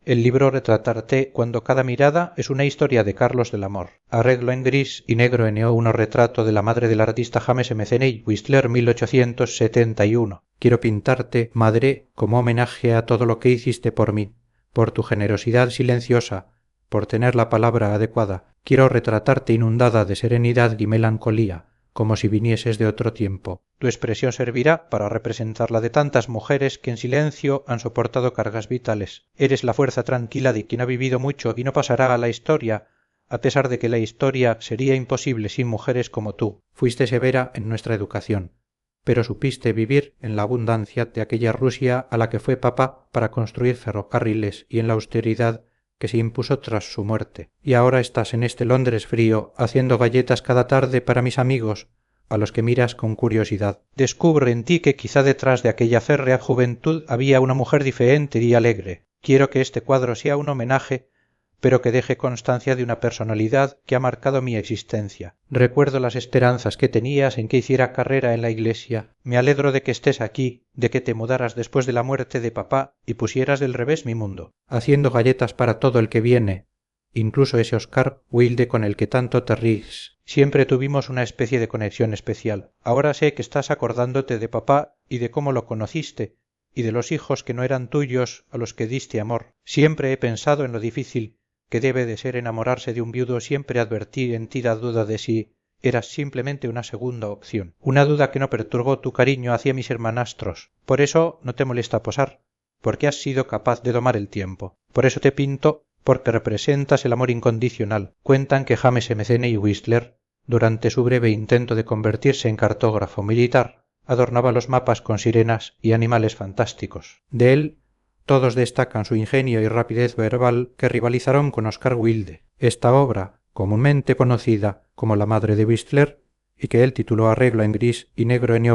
el libro Retratarte, cuando cada mirada es una historia de Carlos del Amor. Arreglo en gris y negro en uno retrato de la madre del artista James Mceney Whistler 1871. Quiero pintarte, madre, como homenaje a todo lo que hiciste por mí, por tu generosidad silenciosa, por tener la palabra adecuada. Quiero retratarte inundada de serenidad y melancolía, como si vinieses de otro tiempo. Tu expresión servirá para representar la de tantas mujeres que en silencio han soportado cargas vitales. Eres la fuerza tranquila de quien ha vivido mucho y no pasará a la historia, a pesar de que la historia sería imposible sin mujeres como tú. Fuiste severa en nuestra educación, pero supiste vivir en la abundancia de aquella Rusia a la que fue papá para construir ferrocarriles y en la austeridad que se impuso tras su muerte. Y ahora estás en este Londres frío haciendo galletas cada tarde para mis amigos, a los que miras con curiosidad. Descubro en ti que quizá detrás de aquella férrea juventud había una mujer diferente y alegre. Quiero que este cuadro sea un homenaje, pero que deje constancia de una personalidad que ha marcado mi existencia. Recuerdo las esperanzas que tenías en que hiciera carrera en la iglesia. Me alegro de que estés aquí, de que te mudaras después de la muerte de papá y pusieras del revés mi mundo, haciendo galletas para todo el que viene, incluso ese Oscar Wilde con el que tanto te ríes. Siempre tuvimos una especie de conexión especial. Ahora sé que estás acordándote de papá y de cómo lo conociste, y de los hijos que no eran tuyos a los que diste amor. Siempre he pensado en lo difícil que debe de ser enamorarse de un viudo. Siempre advertí en ti la duda de si eras simplemente una segunda opción, una duda que no perturbó tu cariño hacia mis hermanastros. Por eso no te molesta posar, porque has sido capaz de domar el tiempo. Por eso te pinto, porque representas el amor incondicional. Cuentan que James Mceney Whistler, durante su breve intento de convertirse en cartógrafo militar, adornaba los mapas con sirenas y animales fantásticos. De él todos destacan su ingenio y rapidez verbal que rivalizaron con Oscar Wilde. Esta obra, comúnmente conocida como La madre de Whistler, y que él tituló Arreglo en gris y negro en I,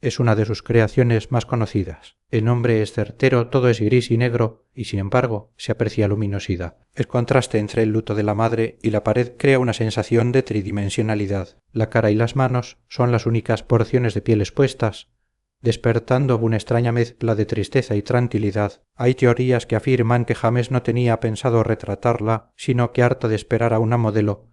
es una de sus creaciones más conocidas. El nombre es certero, todo es gris y negro, y sin embargo se aprecia luminosidad. El contraste entre el luto de la madre y la pared crea una sensación de tridimensionalidad. La cara y las manos son las únicas porciones de piel expuestas, despertando una extraña mezcla de tristeza y tranquilidad. Hay teorías que afirman que James no tenía pensado retratarla, sino que harto de esperar a una modelo,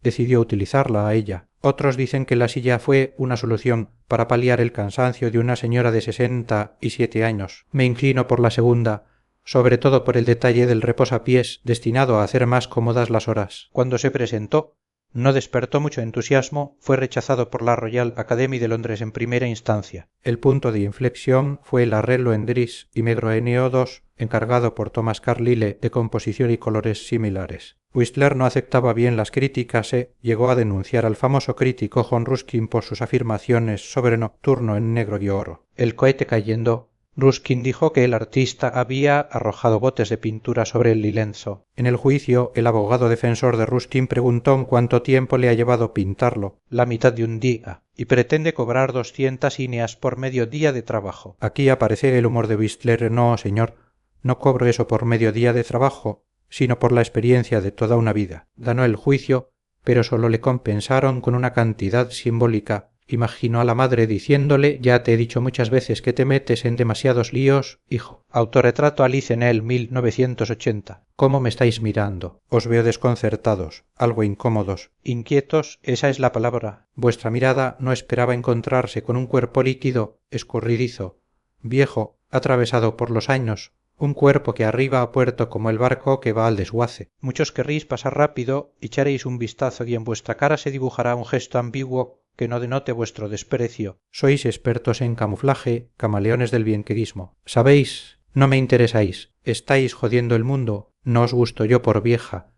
decidió utilizarla a ella. Otros dicen que la silla fue una solución para paliar el cansancio de una señora de 67 años. Me inclino por la segunda, sobre todo por el detalle del reposapiés destinado a hacer más cómodas las horas. Cuando se presentó, no despertó mucho entusiasmo, fue rechazado por la Royal Academy de Londres en primera instancia. El punto de inflexión fue el arreglo en gris y negro en NO2, encargado por Thomas Carlyle, de composición y colores similares. Whistler no aceptaba bien las críticas e llegó a denunciar al famoso crítico John Ruskin por sus afirmaciones sobre Nocturno en negro y oro. El cohete cayendo, Ruskin dijo que el artista había arrojado botes de pintura sobre el lienzo. En el juicio, el abogado defensor de Ruskin preguntó cuánto tiempo le ha llevado pintarlo, la mitad de un día, y pretende cobrar 200 íneas por medio día de trabajo. Aquí aparece el humor de Whistler. No, señor, no cobro eso por medio día de trabajo, sino por la experiencia de toda una vida. Ganó el juicio, pero solo le compensaron con una cantidad simbólica. Imaginó a la madre diciéndole: ya te he dicho muchas veces que te metes en demasiados líos, hijo. Autorretrato Alice en el 1980. ¿Cómo me estáis mirando? Os veo desconcertados, algo incómodos, inquietos, esa es la palabra. Vuestra mirada no esperaba encontrarse con un cuerpo líquido, escurridizo, viejo, atravesado por los años, un cuerpo que arriba a puerto como el barco que va al desguace. Muchos querréis pasar rápido, echaréis un vistazo y en vuestra cara se dibujará un gesto ambiguo que no denote vuestro desprecio. Sois expertos en camuflaje, camaleones del bienquerismo. Sabéis, no me interesáis, estáis jodiendo el mundo, no os gusto yo por vieja,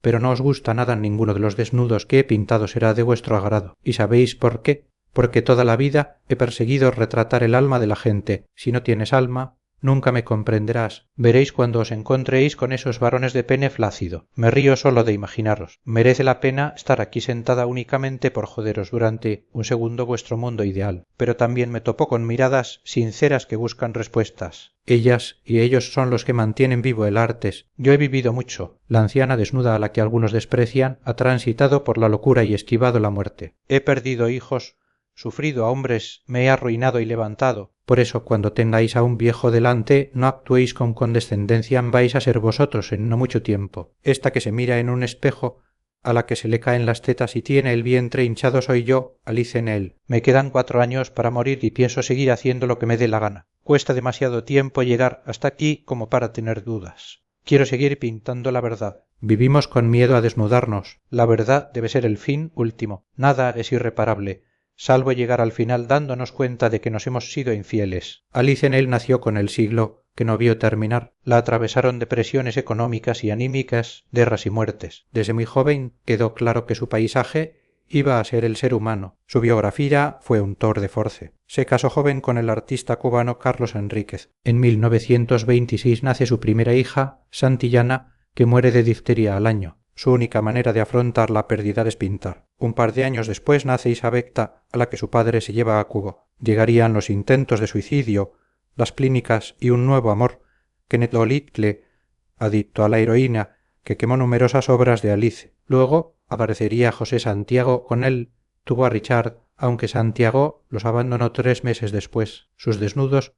pero no os gusta nada ninguno de los desnudos que he pintado será de vuestro agrado. ¿Y sabéis por qué? Porque toda la vida he perseguido retratar el alma de la gente. Si no tienes alma, nunca me comprenderás. Veréis cuando os encontréis con esos varones de pene flácido. Me río solo de imaginaros. Merece la pena estar aquí sentada únicamente por joderos durante un segundo vuestro mundo ideal. Pero también me topo con miradas sinceras que buscan respuestas. Ellas y ellos son los que mantienen vivo el artes. Yo he vivido mucho. La anciana desnuda a la que algunos desprecian ha transitado por la locura y esquivado la muerte. He perdido hijos sufrido a hombres, me he arruinado y levantado. Por eso, cuando tengáis a un viejo delante, no actuéis con condescendencia, vais a ser vosotros en no mucho tiempo. Esta que se mira en un espejo, a la que se le caen las tetas y tiene el vientre hinchado soy yo, Alice en él. Me quedan 4 años para morir y pienso seguir haciendo lo que me dé la gana. Cuesta demasiado tiempo llegar hasta aquí como para tener dudas. Quiero seguir pintando la verdad. Vivimos con miedo a desnudarnos. La verdad debe ser el fin último. Nada es irreparable, salvo llegar al final dándonos cuenta de que nos hemos sido infieles. Alice en él nació con el siglo que no vio terminar. La atravesaron depresiones económicas y anímicas, guerras y muertes. Desde muy joven quedó claro que su paisaje iba a ser el ser humano. Su biografía fue un tour de force. Se casó joven con el artista cubano Carlos Enríquez. En 1926 nace su primera hija, Santillana, que muere de difteria al año. Su única manera de afrontar la pérdida es pintar. Un par de años después nace Isabecta, a la que su padre se lleva a Cuba. Llegarían los intentos de suicidio, las clínicas y un nuevo amor, Kenetolitle, adicto a la heroína, que quemó numerosas obras de Alice. Luego aparecería José Santiago, con él tuvo a Richard, aunque Santiago los abandonó 3 meses después. Sus desnudos,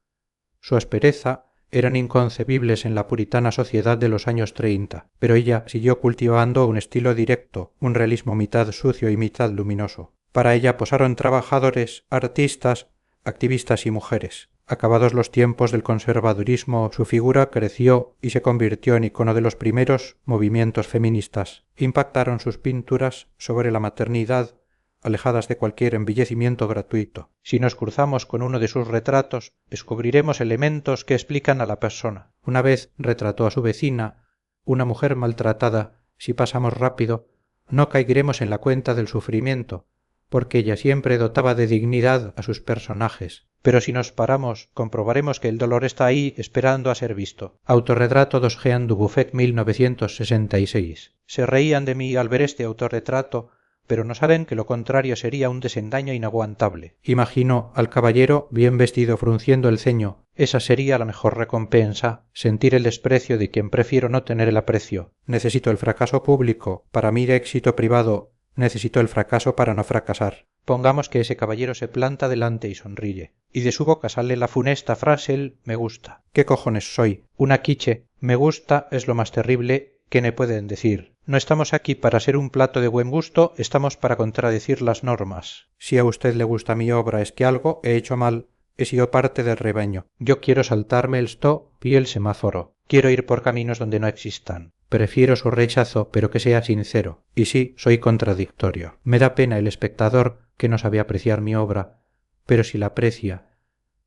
su aspereza, eran inconcebibles en la puritana sociedad de los años 30, pero ella siguió cultivando un estilo directo, un realismo mitad sucio y mitad luminoso. Para ella posaron trabajadores, artistas, activistas y mujeres. Acabados los tiempos del conservadurismo, su figura creció y se convirtió en icono de los primeros movimientos feministas. Impactaron sus pinturas sobre la maternidad, alejadas de cualquier embellecimiento gratuito. Si nos cruzamos con uno de sus retratos, descubriremos elementos que explican a la persona. Una vez retrató a su vecina, una mujer maltratada. Si pasamos rápido, no caigremos en la cuenta del sufrimiento, porque ella siempre dotaba de dignidad a sus personajes. Pero si nos paramos, comprobaremos que el dolor está ahí esperando a ser visto. Autorretrato d'Osgean Dubuffet, 1966. Se reían de mí al ver este autorretrato, pero no saben que lo contrario sería un desengaño inaguantable. Imagino al caballero bien vestido frunciendo el ceño. Esa sería la mejor recompensa, sentir el desprecio de quien prefiero no tener el aprecio. Necesito el fracaso público para mi éxito privado. Necesito el fracaso para no fracasar. Pongamos que ese caballero se planta delante y sonríe, y de su boca sale la funesta frase el me gusta. ¿Qué cojones soy? Una quiche. Me gusta es lo más terrible que me pueden decir. No estamos aquí para ser un plato de buen gusto, estamos para contradecir las normas. Si a usted le gusta mi obra es que algo he hecho mal, he sido parte del rebaño. Yo quiero saltarme el stop y el semáforo. Quiero ir por caminos donde no existan. Prefiero su rechazo, pero que sea sincero. Y sí, soy contradictorio. Me da pena el espectador que no sabe apreciar mi obra, pero si la aprecia,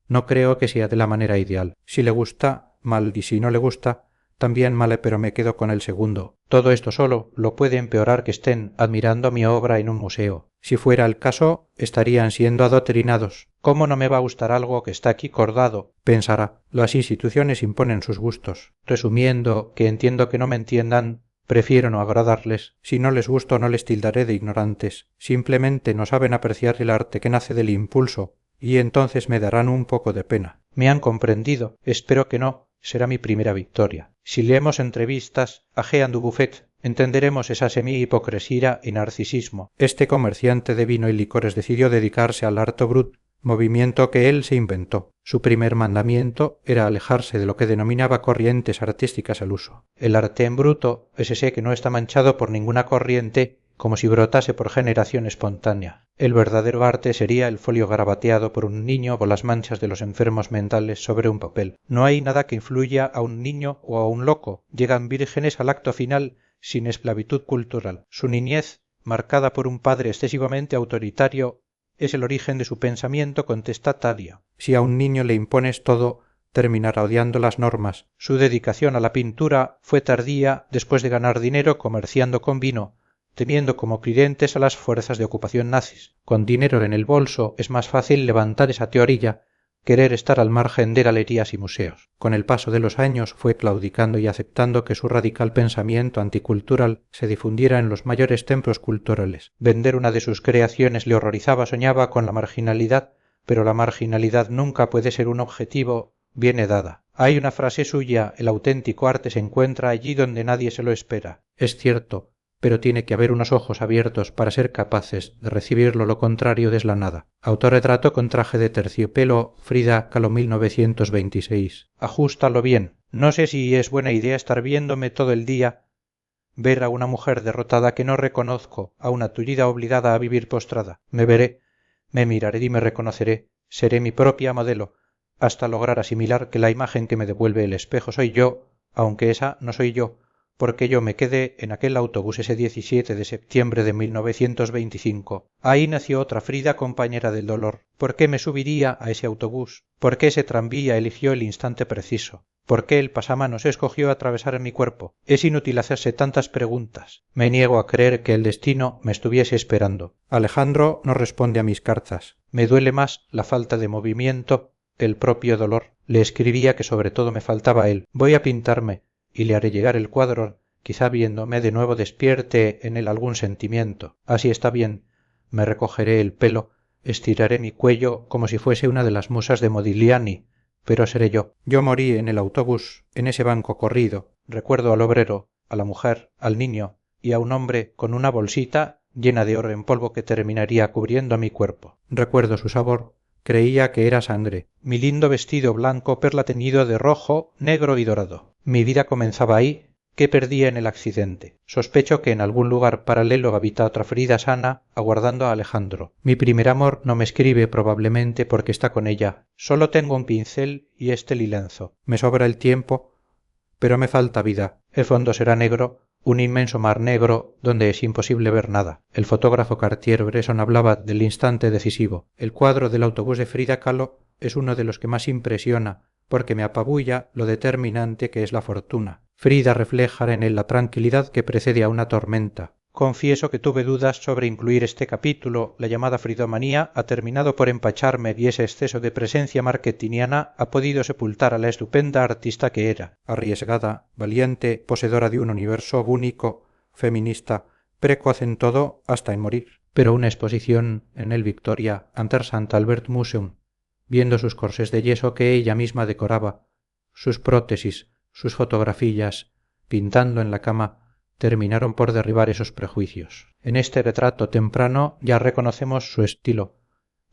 no creo que sea de la manera ideal. Si le gusta, mal, y si no le gusta, también mal, pero me quedo con el segundo. Todo esto solo lo puede empeorar que estén admirando mi obra en un museo. Si fuera el caso, estarían siendo adoctrinados. ¿Cómo no me va a gustar algo que está aquí cordado? Pensará. Las instituciones imponen sus gustos. Resumiendo, que entiendo que no me entiendan, prefiero no agradarles. Si no les gusto, no les tildaré de ignorantes. Simplemente no saben apreciar el arte que nace del impulso, y entonces me darán un poco de pena. Me han comprendido. Espero que no. Será mi primera victoria. Si leemos entrevistas a Jean Dubuffet, entenderemos esa semi-hipocresía y narcisismo. Este comerciante de vino y licores decidió dedicarse al art brut, movimiento que él se inventó. Su primer mandamiento era alejarse de lo que denominaba corrientes artísticas al uso. El arte en bruto es ese que no está manchado por ninguna corriente, como si brotase por generación espontánea. El verdadero arte sería el folio garabateado por un niño o las manchas de los enfermos mentales sobre un papel. No hay nada que influya a un niño o a un loco. Llegan vírgenes al acto final sin esclavitud cultural. Su niñez, marcada por un padre excesivamente autoritario, es el origen de su pensamiento contestatario. Si a un niño le impones todo, terminará odiando las normas. Su dedicación a la pintura fue tardía después de ganar dinero comerciando con vino, teniendo como clientes a las fuerzas de ocupación nazis. Con dinero en el bolso es más fácil levantar esa teoría, querer estar al margen de galerías y museos. Con el paso de los años fue claudicando y aceptando que su radical pensamiento anticultural se difundiera en los mayores templos culturales. Vender una de sus creaciones le horrorizaba, soñaba con la marginalidad, pero la marginalidad nunca puede ser un objetivo viene dada. Hay una frase suya, el auténtico arte se encuentra allí donde nadie se lo espera. Es cierto, pero tiene que haber unos ojos abiertos para ser capaces de recibirlo lo contrario desde la nada. Autorretrato con traje de terciopelo, Frida Kahlo 1926. Ajústalo bien. No sé si es buena idea estar viéndome todo el día, ver a una mujer derrotada que no reconozco, a una tullida obligada a vivir postrada. Me veré, me miraré y me reconoceré, seré mi propia modelo, hasta lograr asimilar que la imagen que me devuelve el espejo soy yo, aunque esa no soy yo, porque yo me quedé en aquel autobús ese 17 de septiembre de 1925. Ahí nació otra Frida, compañera del dolor. ¿Por qué me subiría a ese autobús? ¿Por qué ese tranvía eligió el instante preciso? ¿Por qué el pasamanos escogió atravesar mi cuerpo? Es inútil hacerse tantas preguntas. Me niego a creer que el destino me estuviese esperando. Alejandro no responde a mis cartas. Me duele más la falta de movimiento, el propio dolor. Le escribía que sobre todo me faltaba él. Voy a pintarme y le haré llegar el cuadro, quizá viéndome de nuevo despierte en él algún sentimiento. Así está bien. Me recogeré el pelo, estiraré mi cuello como si fuese una de las musas de Modigliani, pero seré yo. Yo morí en el autobús, en ese banco corrido. Recuerdo al obrero, a la mujer, al niño y a un hombre con una bolsita llena de oro en polvo que terminaría cubriendo mi cuerpo. Recuerdo su sabor. Creía que era sangre. Mi lindo vestido blanco perla teñido de rojo, negro y dorado. Mi vida comenzaba ahí. ¿Qué perdí en el accidente? Sospecho que en algún lugar paralelo habita otra Frida sana, aguardando a Alejandro. Mi primer amor no me escribe probablemente porque está con ella. Solo tengo un pincel y este lienzo. Me sobra el tiempo, pero me falta vida. El fondo será negro, un inmenso mar negro donde es imposible ver nada. El fotógrafo Cartier-Bresson hablaba del instante decisivo. El cuadro del autobús de Frida Kahlo es uno de los que más impresiona, porque me apabulla lo determinante que es la fortuna. Frida refleja en él la tranquilidad que precede a una tormenta. Confieso que tuve dudas sobre incluir este capítulo. La llamada fridomanía ha terminado por empacharme y ese exceso de presencia marketingiana ha podido sepultar a la estupenda artista que era, arriesgada, valiente, poseedora de un universo único, feminista, precoz en todo hasta en morir. Pero una exposición en el Victoria ante St. Albert Museum, viendo sus corsés de yeso que ella misma decoraba, sus prótesis, sus fotografías, pintando en la cama, terminaron por derribar esos prejuicios. En este retrato temprano ya reconocemos su estilo,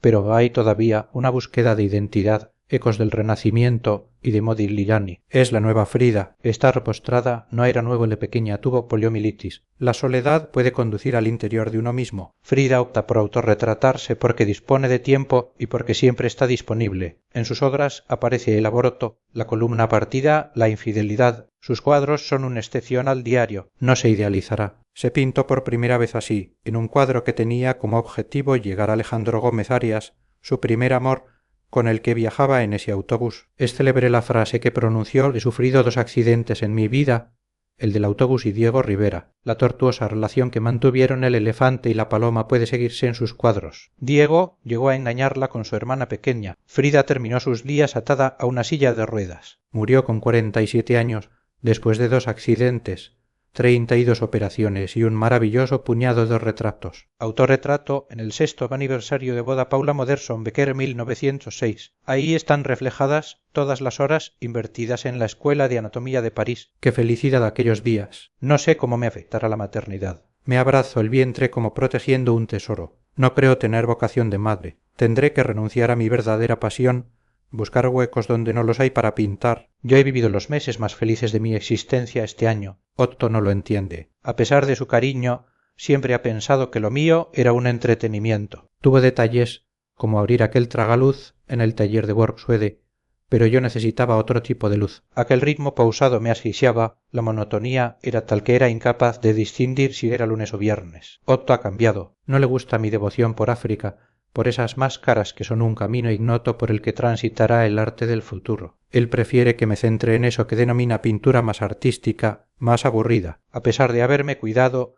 pero hay todavía una búsqueda de identidad, ecos del Renacimiento y de Modigliani. Es la nueva Frida. Estar postrada no era nuevo de pequeña, tuvo poliomielitis. La soledad puede conducir al interior de uno mismo. Frida opta por autorretratarse porque dispone de tiempo y porque siempre está disponible. En sus obras aparece el aborto, la columna partida, la infidelidad. Sus cuadros son una excepción al diario. No se idealizará. Se pintó por primera vez así, en un cuadro que tenía como objetivo llegar a Alejandro Gómez Arias, su primer amor, con el que viajaba en ese autobús. Es célebre la frase que pronunció: he sufrido dos accidentes en mi vida, el del autobús y Diego Rivera. La tortuosa relación que mantuvieron el elefante y la paloma puede seguirse en sus cuadros. Diego llegó a engañarla con su hermana pequeña. Frida terminó sus días atada a una silla de ruedas. Murió con 47 años, después de dos accidentes, 32 operaciones y un maravilloso puñado de retratos. Autorretrato en el 6º aniversario de boda Paula Modersohn, Becker 1906. Ahí están reflejadas todas las horas invertidas en la Escuela de Anatomía de París. ¡Qué felicidad aquellos días! No sé cómo me afectará la maternidad. Me abrazo el vientre como protegiendo un tesoro. No creo tener vocación de madre. Tendré que renunciar a mi verdadera pasión, buscar huecos donde no los hay para pintar. Yo he vivido los meses más felices de mi existencia este año. Otto no lo entiende. A pesar de su cariño, siempre ha pensado que lo mío era un entretenimiento. Tuvo detalles, como abrir aquel tragaluz en el taller de Worpswede, pero yo necesitaba otro tipo de luz. Aquel ritmo pausado me asfixiaba, la monotonía era tal que era incapaz de distinguir si era lunes o viernes. Otto ha cambiado. No le gusta mi devoción por África, por esas máscaras que son un camino ignoto por el que transitará el arte del futuro. Él prefiere que me centre en eso que denomina pintura más artística, más aburrida. A pesar de haberme cuidado,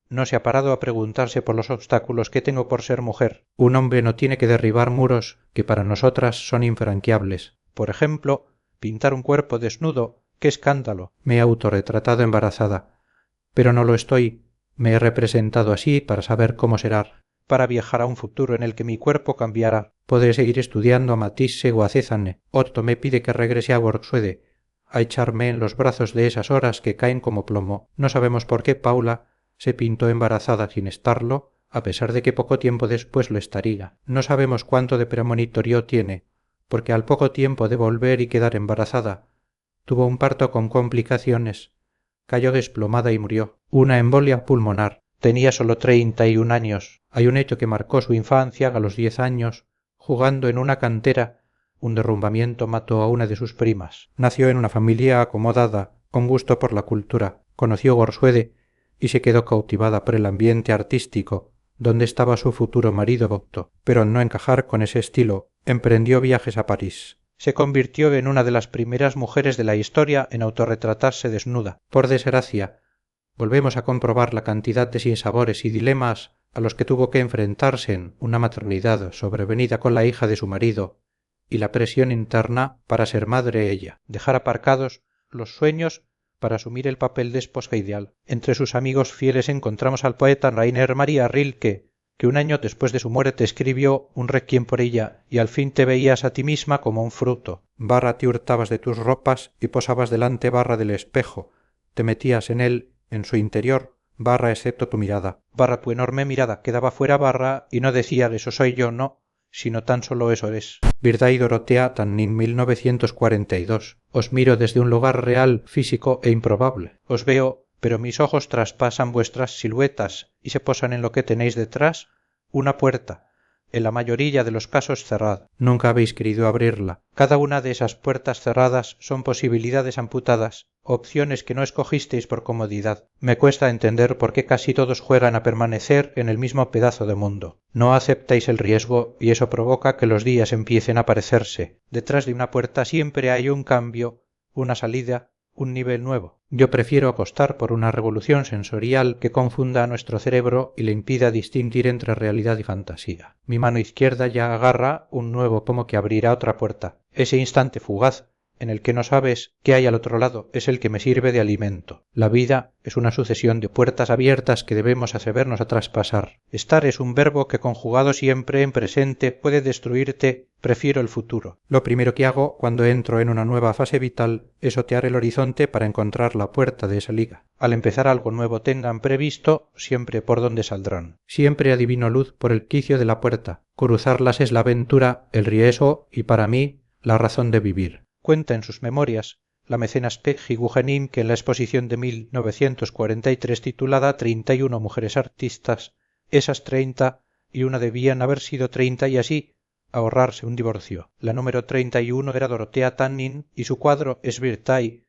no se ha parado a preguntarse por los obstáculos que tengo por ser mujer. Un hombre no tiene que derribar muros que para nosotras son infranqueables. Por ejemplo, pintar un cuerpo desnudo. ¡Qué escándalo! Me he autorretratado embarazada, pero no lo estoy. Me he representado así para saber cómo será, para viajar a un futuro en el que mi cuerpo cambiará. Podré seguir estudiando a Matisse o a Cézanne. Otto me pide que regrese a Worpswede, a echarme en los brazos de esas horas que caen como plomo. No sabemos por qué Paula se pintó embarazada sin estarlo, a pesar de que poco tiempo después lo estaría. No sabemos cuánto de premonitorio tiene, porque al poco tiempo de volver y quedar embarazada, tuvo un parto con complicaciones, cayó desplomada y murió. Una embolia pulmonar. Tenía solo 31 años. Hay un hecho que marcó su infancia a los 10 años, jugando en una cantera. Un derrumbamiento mató a una de sus primas. Nació en una familia acomodada, con gusto por la cultura. Conoció Gorsuede y se quedó cautivada por el ambiente artístico, donde estaba su futuro marido docto. Pero al no encajar con ese estilo, emprendió viajes a París. Se convirtió en una de las primeras mujeres de la historia en autorretratarse desnuda. Por desgracia, volvemos a comprobar la cantidad de sinsabores y dilemas a los que tuvo que enfrentarse en una maternidad sobrevenida con la hija de su marido y la presión interna para ser madre ella, dejar aparcados los sueños para asumir el papel de esposa ideal. Entre sus amigos fieles encontramos al poeta Rainer Maria Rilke, que un año después de su muerte escribió un requiem por ella, y al fin te veías a ti misma como un fruto. Barra te hurtabas de tus ropas y posabas delante barra del espejo, te metías en él, en su interior, barra excepto tu mirada. Barra tu enorme mirada quedaba fuera barra y no decía eso soy yo, no, sino tan solo eso es. Virday Dorotea Tannin 1942. Os miro desde un lugar real, físico e improbable. Os veo, pero mis ojos traspasan vuestras siluetas y se posan en lo que tenéis detrás, una puerta, en la mayoría de los casos cerrada. Nunca habéis querido abrirla. Cada una de esas puertas cerradas son posibilidades amputadas, opciones que no escogisteis por comodidad. Me cuesta entender por qué casi todos juegan a permanecer en el mismo pedazo de mundo. No aceptáis el riesgo y eso provoca que los días empiecen a parecerse. Detrás de una puerta siempre hay un cambio, una salida, un nivel nuevo. Yo prefiero apostar por una revolución sensorial que confunda a nuestro cerebro y le impida distinguir entre realidad y fantasía. Mi mano izquierda ya agarra un nuevo pomo que abrirá otra puerta. Ese instante fugaz, en el que no sabes qué hay al otro lado, es el que me sirve de alimento. La vida es una sucesión de puertas abiertas que debemos atrevernos a traspasar. Estar es un verbo que conjugado siempre en presente puede destruirte. Prefiero el futuro. Lo primero que hago cuando entro en una nueva fase vital es otear el horizonte para encontrar la puerta de esa liga. Al empezar algo nuevo tengan previsto siempre por dónde saldrán. Siempre adivino luz por el quicio de la puerta. Cruzarlas es la aventura, el riesgo y para mí la razón de vivir. Cuenta en sus memorias la mecenas Peggy Guggenheim que en la exposición de 1943 titulada 31 mujeres artistas, esas 30 y una debían haber sido 30 y así ahorrarse un divorcio. La número 31 era Dorotea Tannin y su cuadro es Virtay,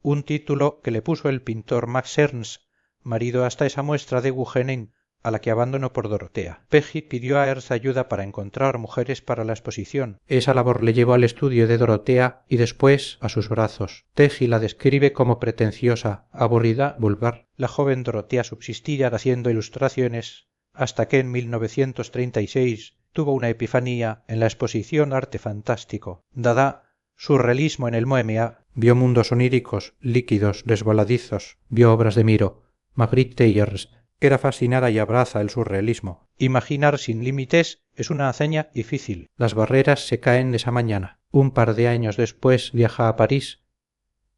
un título que le puso el pintor Max Ernst, marido hasta esa muestra de Guggenheim, a la que abandonó por Dorotea. Peggy pidió a Ernst ayuda para encontrar mujeres para la exposición. Esa labor le llevó al estudio de Dorotea y después a sus brazos. Peggy la describe como pretenciosa, aburrida, vulgar. La joven Dorotea subsistía haciendo ilustraciones hasta que en 1936 tuvo una epifanía en la exposición Arte Fantástico. Dada, surrealismo en el Moemia, vio mundos oníricos, líquidos, resbaladizos, vio obras de Miro, Magritte y Ernst. Era fascinada y abraza el surrealismo. Imaginar sin límites es una hazaña difícil. Las barreras se caen esa mañana. Un par de años después viaja a París,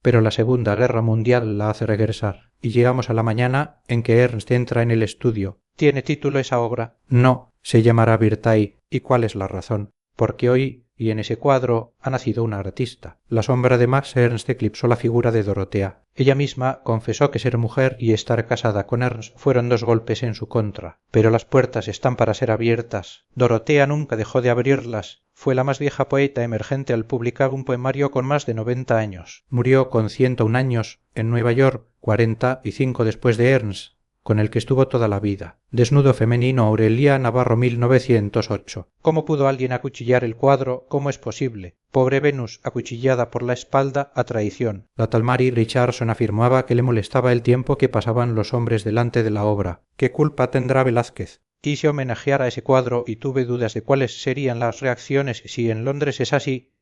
pero la Segunda Guerra Mundial la hace regresar. Y llegamos a la mañana en que Ernst entra en el estudio. ¿Tiene título esa obra? No, se llamará Virtay. ¿Y cuál es la razón? Porque hoy, y en ese cuadro, ha nacido una artista. La sombra de Max Ernst eclipsó la figura de Dorotea. Ella misma confesó que ser mujer y estar casada con Ernst fueron dos golpes en su contra. Pero las puertas están para ser abiertas. Dorotea nunca dejó de abrirlas. Fue la más vieja poeta emergente al publicar un poemario con más de 90 años. Murió con 101 años en Nueva York, 45 después de Ernst, con el que estuvo toda la vida. Desnudo femenino Aurelia Navarro 1908. ¿Cómo pudo alguien acuchillar el cuadro? ¿Cómo es posible? Pobre Venus, acuchillada por la espalda a traición. La tal Mary Richardson afirmaba que le molestaba el tiempo que pasaban los hombres delante de la obra. ¿Qué culpa tendrá Velázquez? Quise homenajear a ese cuadro y tuve dudas de cuáles serían las reacciones si en Londres es así.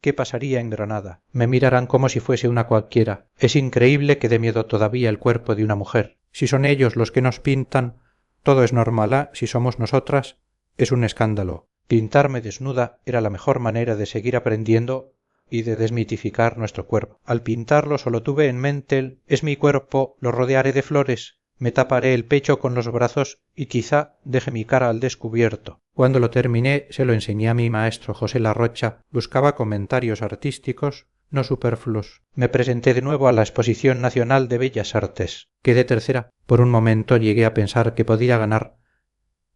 ¿Qué pasaría en Granada? Me mirarán como si fuese una cualquiera. Es increíble que dé miedo todavía el cuerpo de una mujer. Si son ellos los que nos pintan, todo es normal. Si somos nosotras, es un escándalo. Pintarme desnuda era la mejor manera de seguir aprendiendo y de desmitificar nuestro cuerpo. Al pintarlo solo tuve en mente el «es mi cuerpo, lo rodearé de flores». me taparé el pecho con los brazos y quizá deje mi cara al descubierto. Cuando lo terminé se lo enseñé a mi maestro José Larrocha. Buscaba comentarios artísticos, no superfluos. Me presenté de nuevo a la Exposición Nacional de Bellas Artes. Quedé tercera. Por un momento llegué a pensar que podía ganar,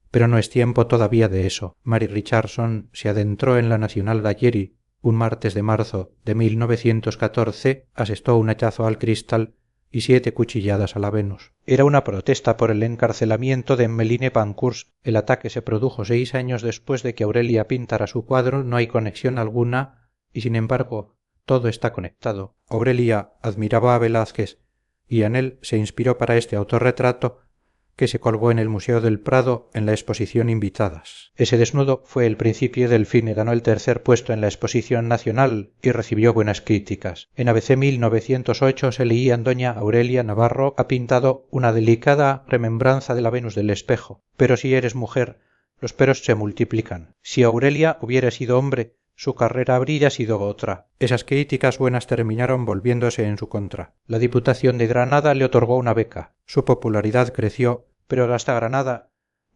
pero no es tiempo todavía de eso. Mary Richardson se adentró en la Nacional Gallery un martes de marzo de 1914, asestó un hachazo al cristal y 7 cuchilladas a la Venus. Era una protesta por el encarcelamiento de Emmeline Pankhurst. El ataque se produjo 6 años después de que Aurelia pintara su cuadro. No hay conexión alguna y sin embargo todo está conectado. Aurelia admiraba a Velázquez y en él se inspiró para este autorretrato que se colgó en el Museo del Prado en la exposición Invitadas. Ese desnudo fue el principio del fin y ganó el tercer puesto en la exposición nacional y recibió buenas críticas. En ABC 1908 se leía en doña Aurelia Navarro ha pintado una delicada remembranza de la Venus del espejo. Pero si eres mujer, los peros se multiplican. Si Aurelia hubiera sido hombre, su carrera habría sido otra. Esas críticas buenas terminaron volviéndose en su contra. La Diputación de Granada le otorgó una beca. Su popularidad creció, pero hasta Granada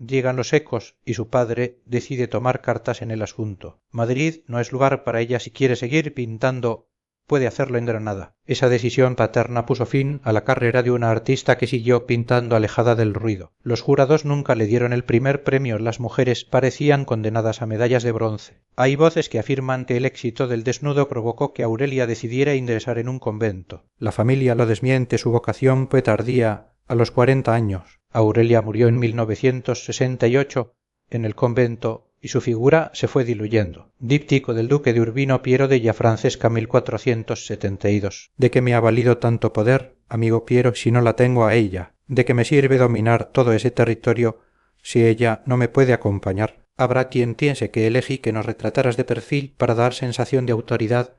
llegan los ecos y su padre decide tomar cartas en el asunto. Madrid no es lugar para ella si quiere seguir pintando. Puede hacerlo en Granada. Esa decisión paterna puso fin a la carrera de una artista que siguió pintando alejada del ruido. Los jurados nunca le dieron el primer premio. Las mujeres parecían condenadas a medallas de bronce. Hay voces que afirman que el éxito del desnudo provocó que Aurelia decidiera ingresar en un convento. La familia lo desmiente. Su vocación fue tardía, a los 40 años. Aurelia murió en 1968 en el convento y su figura se fue diluyendo. Díptico del duque de Urbino Piero della Francesca 1472. ¿De qué me ha valido tanto poder, amigo Piero, si no la tengo a ella? ¿De qué me sirve dominar todo ese territorio si ella no me puede acompañar? Habrá quien piense que elegí que nos retrataras de perfil para dar sensación de autoridad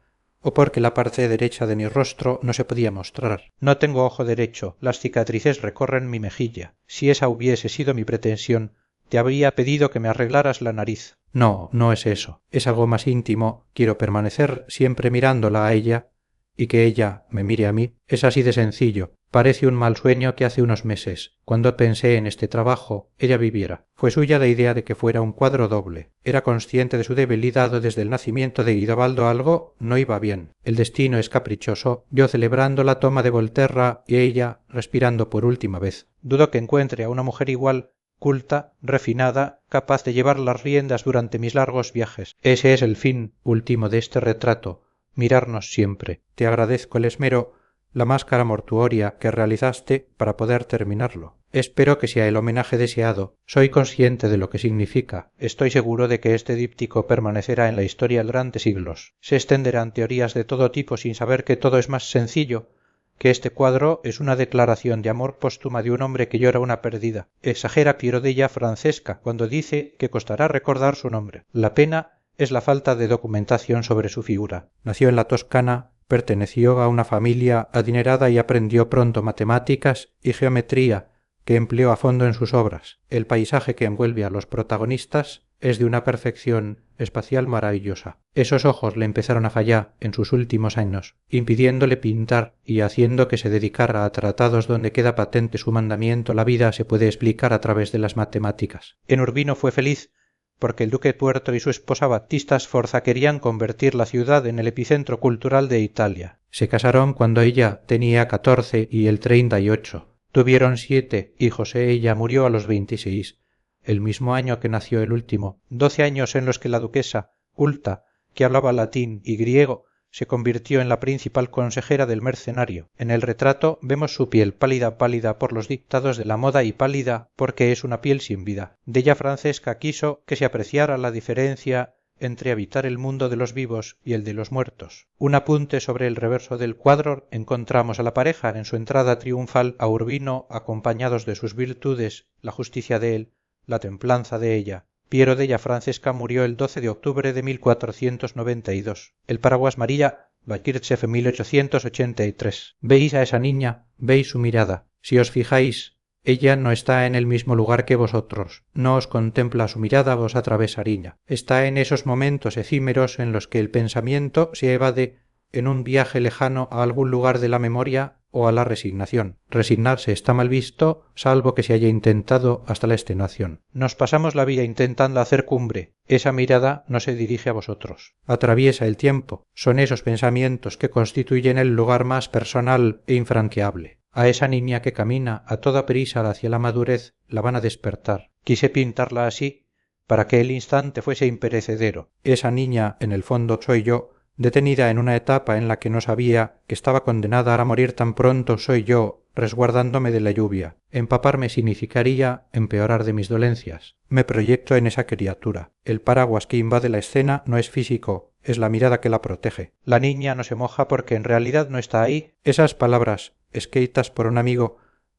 o porque la parte derecha de mi rostro no se podía mostrar. No tengo ojo derecho, las cicatrices recorren mi mejilla. Si esa hubiese sido mi pretensión, te habría pedido que me arreglaras la nariz. No, no es eso. Es algo más íntimo. Quiero permanecer siempre mirándola a ella y que ella me mire a mí. Es así de sencillo. Parece un mal sueño que hace unos meses, cuando pensé en este trabajo, ella viviera. Fue suya la idea de que fuera un cuadro doble. Era consciente de su debilidad desde el nacimiento de Guidobaldo. Algo no iba bien. El destino es caprichoso. Yo celebrando la toma de Volterra y ella respirando por última vez. Dudo que encuentre a una mujer igual, culta, refinada, capaz de llevar las riendas durante mis largos viajes. Ese es el fin último de este retrato, mirarnos siempre. Te agradezco el esmero, la máscara mortuoria que realizaste para poder terminarlo. Espero que sea el homenaje deseado. Soy consciente de lo que significa. Estoy seguro de que este díptico permanecerá en la historia durante siglos. Se extenderán teorías de todo tipo sin saber que todo es más sencillo, que este cuadro es una declaración de amor póstuma de un hombre que llora una pérdida. Exagera Piero della Francesca cuando dice que costará recordar su nombre. La pena es la falta de documentación sobre su figura. Nació en la Toscana, perteneció a una familia adinerada y aprendió pronto matemáticas y geometría que empleó a fondo en sus obras. El paisaje que envuelve a los protagonistas es de una perfección espacial maravillosa. Esos ojos le empezaron a fallar en sus últimos años, impidiéndole pintar y haciendo que se dedicara a tratados donde queda patente su mandamiento: la vida se puede explicar a través de las matemáticas. En Urbino fue feliz porque el duque Tuerto y su esposa Battista Sforza querían convertir la ciudad en el epicentro cultural de Italia. Se casaron cuando ella tenía 14 y él 38. Tuvieron 7 hijos. Ella murió a los 26. El mismo año que nació el último. 12 años en los que la duquesa, culta, que hablaba latín y griego, se convirtió en la principal consejera del mercenario. En el retrato vemos su piel pálida por los dictados de la moda y pálida porque es una piel sin vida. Della Francesca quiso que se apreciara la diferencia entre habitar el mundo de los vivos y el de los muertos. Un apunte sobre el reverso del cuadro: encontramos a la pareja en su entrada triunfal a Urbino acompañados de sus virtudes, la justicia de él, la templanza de ella. Piero della Francesca murió el 12 de octubre de 1492. El paraguas María, Bakirtsev 1883. ¿Veis a esa niña? ¿Veis su mirada? Si os fijáis, ella no está en el mismo lugar que vosotros. No os contempla su mirada, vos atravesariña. Está en esos momentos efímeros en los que el pensamiento se evade en un viaje lejano a algún lugar de la memoria o a la resignación. Resignarse está mal visto, salvo que se haya intentado hasta la extenuación. Nos pasamos la vida intentando hacer cumbre. Esa mirada no se dirige a vosotros. Atraviesa el tiempo. Son esos pensamientos que constituyen el lugar más personal e infranqueable. A esa niña que camina a toda prisa hacia la madurez la van a despertar. Quise pintarla así para que el instante fuese imperecedero. Esa niña, en el fondo, soy yo, detenida en una etapa en la que no sabía que estaba condenada a morir tan pronto. Soy yo, resguardándome de la lluvia. Empaparme significaría empeorar de mis dolencias. Me proyecto en esa criatura. El paraguas que invade la escena no es físico, es la mirada que la protege. La niña no se moja porque en realidad no está ahí. Esas palabras, escritas por un amigo,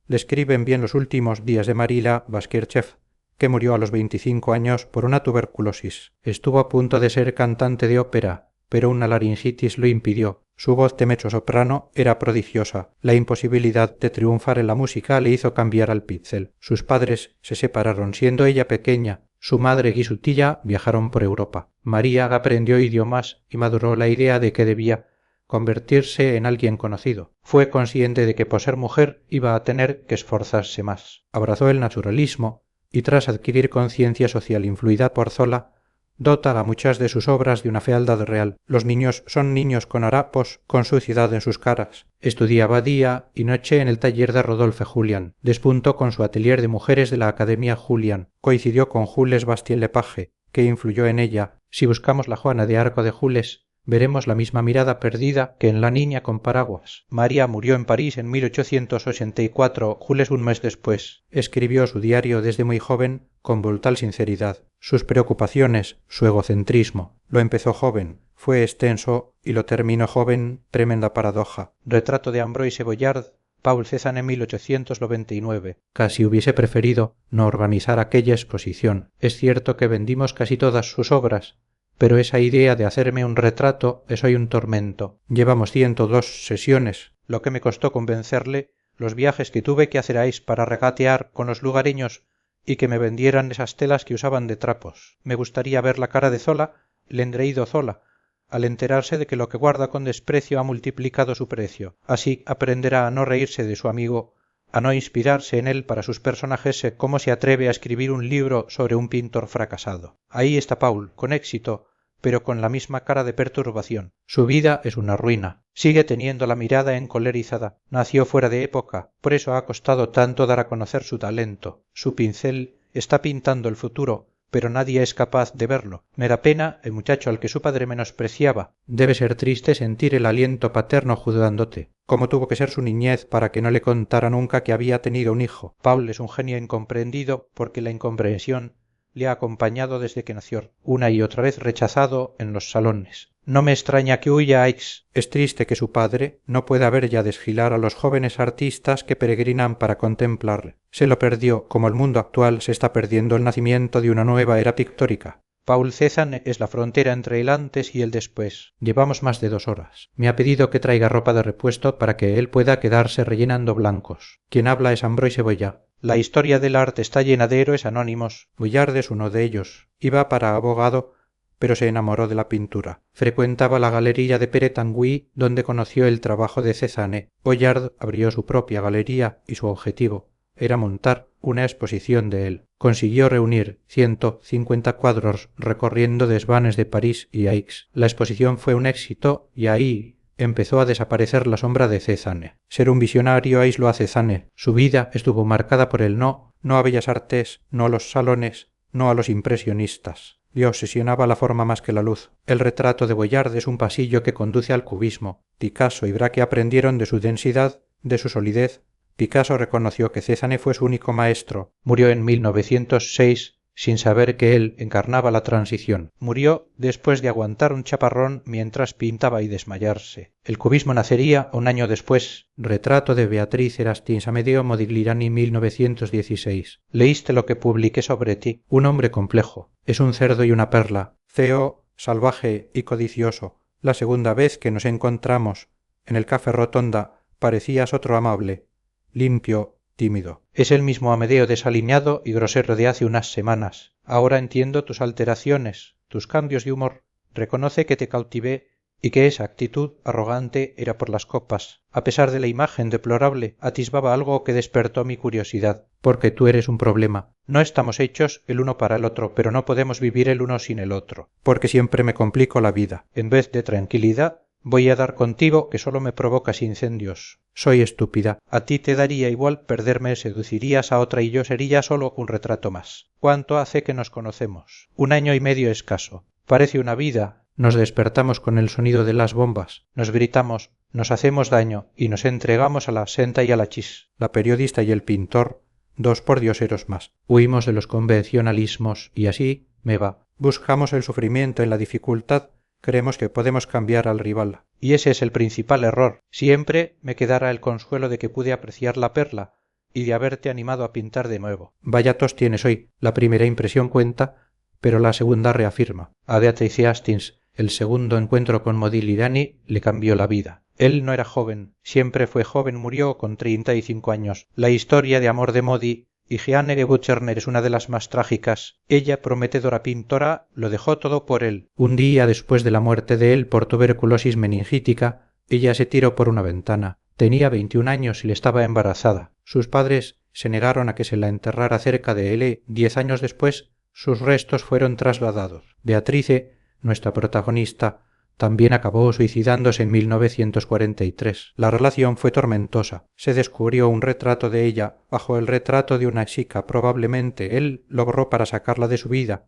le escriben bien los últimos días de Marila Baskirchev, que murió a los 25 años por una tuberculosis. Estuvo a punto de ser cantante de ópera, pero una laringitis lo impidió. Su voz de mezzosoprano era prodigiosa. La imposibilidad de triunfar en la música le hizo cambiar al píxel. Sus padres se separaron siendo ella pequeña. Su madre y su tía viajaron por Europa. María aprendió idiomas y maduró la idea de que debía convertirse en alguien conocido. Fue consciente de que por ser mujer iba a tener que esforzarse más. Abrazó el naturalismo y tras adquirir conciencia social influida por Zola, dota a muchas de sus obras de una fealdad real. Los niños son niños con harapos, con suciedad en sus caras. Estudiaba día y noche en el taller de Rodolphe Julian. Despuntó con su atelier de mujeres de la Academia Julian. Coincidió con Jules Bastien-Lepage, que influyó en ella. Si buscamos la Juana de Arco de Jules, veremos la misma mirada perdida que en la niña con paraguas. María murió en París en 1884, Jules un mes después. Escribió su diario desde muy joven con brutal sinceridad. Sus preocupaciones, su egocentrismo. Lo empezó joven, fue extenso y lo terminó joven, tremenda paradoja. Retrato de Ambroise Vollard, Paul Cézanne 1899. Casi hubiese preferido no organizar aquella exposición. Es cierto que vendimos casi todas sus obras, pero esa idea de hacerme un retrato es hoy un tormento. Llevamos 102 sesiones, lo que me costó convencerle, los viajes que tuve que hacer a Aix para regatear con los lugareños y que me vendieran esas telas que usaban de trapos. Me gustaría ver la cara de Zola, el engreído Zola, al enterarse de que lo que guarda con desprecio ha multiplicado su precio. Así aprenderá a no reírse de su amigo, a no inspirarse en él para sus personajes. ¿Cómo se atreve a escribir un libro sobre un pintor fracasado? Ahí está Paul, con éxito, pero con la misma cara de perturbación. Su vida es una ruina. Sigue teniendo la mirada encolerizada. Nació fuera de época, por eso ha costado tanto dar a conocer su talento. Su pincel está pintando el futuro, pero nadie es capaz de verlo. Me da pena el muchacho al que su padre menospreciaba. Debe ser triste sentir el aliento paterno juzgándote. Cómo tuvo que ser su niñez para que no le contara nunca que había tenido un hijo. Paul es un genio incomprendido porque la incomprensión le ha acompañado desde que nació, una y otra vez rechazado en los salones. No me extraña que huya a Aix. Es triste que su padre no pueda ver ya desfilar a los jóvenes artistas que peregrinan para contemplarle. Se lo perdió, como el mundo actual se está perdiendo el nacimiento de una nueva era pictórica. Paul Cézanne es la frontera entre el antes y el después. Llevamos más de 2 horas. Me ha pedido que traiga ropa de repuesto para que él pueda quedarse rellenando blancos. Quien habla es Ambroise Vollard. La historia del arte está llena de héroes anónimos. Vollard es uno de ellos. Iba para abogado, pero se enamoró de la pintura. Frecuentaba la galería de Pere Tanguy, donde conoció el trabajo de Cézanne. Vollard abrió su propia galería y su objetivo era montar una exposición de él. Consiguió reunir 150 cuadros recorriendo desvanes de París y Aix. La exposición fue un éxito y ahí empezó a desaparecer la sombra de Cézanne. Ser un visionario aisló a Cézanne. Su vida estuvo marcada por el no a Bellas Artes, no a los salones, no a los impresionistas. Le obsesionaba la forma más que la luz. El retrato de Vollard es un pasillo que conduce al cubismo. Picasso y Braque aprendieron de su densidad, de su solidez. Picasso reconoció que Cézanne fue su único maestro. Murió en 1906 sin saber que él encarnaba la transición. Murió después de aguantar un chaparrón mientras pintaba y desmayarse. El cubismo nacería un año después. Retrato de Beatriz Erastis Amedeo Modigliani 1916. ¿Leíste lo que publiqué sobre ti? Un hombre complejo. Es un cerdo y una perla. Feo, salvaje y codicioso. La segunda vez que nos encontramos en el Café Rotonda parecías otro amable, limpio, tímido. Es el mismo Amedeo desaliñado y grosero de hace unas semanas. Ahora entiendo tus alteraciones, tus cambios de humor. Reconoce que te cautivé y que esa actitud arrogante era por las copas. A pesar de la imagen deplorable, atisbaba algo que despertó mi curiosidad, porque tú eres un problema. No estamos hechos el uno para el otro, pero no podemos vivir el uno sin el otro, porque siempre me complico la vida. En vez de tranquilidad, voy a dar contigo que solo me provocas incendios. Soy estúpida. A ti te daría igual perderme, seducirías a otra y yo sería solo un retrato más. ¿Cuánto hace que nos conocemos? 1 año y medio escaso. Parece una vida. Nos despertamos con el sonido de las bombas, nos gritamos, nos hacemos daño y nos entregamos a la senta y a la chis. La periodista y el pintor, dos pordioseros más. Huimos de los convencionalismos y así me va. Buscamos el sufrimiento en la dificultad, creemos que podemos cambiar al rival. Y ese es el principal error. Siempre me quedará el consuelo de que pude apreciar la perla y de haberte animado a pintar de nuevo. Vaya tos tienes hoy. La primera impresión cuenta, pero la segunda reafirma. A Beatrice Hastings el segundo encuentro con Modigliani le cambió la vida. Él no era joven, siempre fue joven, murió con 35 años. La historia de amor de Modi y Jeanne Gebucherner es una de las más trágicas. Ella, prometedora pintora, lo dejó todo por él. Un día después de la muerte de él por tuberculosis meningítica, ella se tiró por una ventana. Tenía 21 años y le estaba embarazada. Sus padres se negaron a que se la enterrara cerca de él. 10 años después, sus restos fueron trasladados. Beatrice, nuestra protagonista, también acabó suicidándose en 1943. La relación fue tormentosa. Se descubrió un retrato de ella bajo el retrato de una chica. Probablemente él lo borró para sacarla de su vida,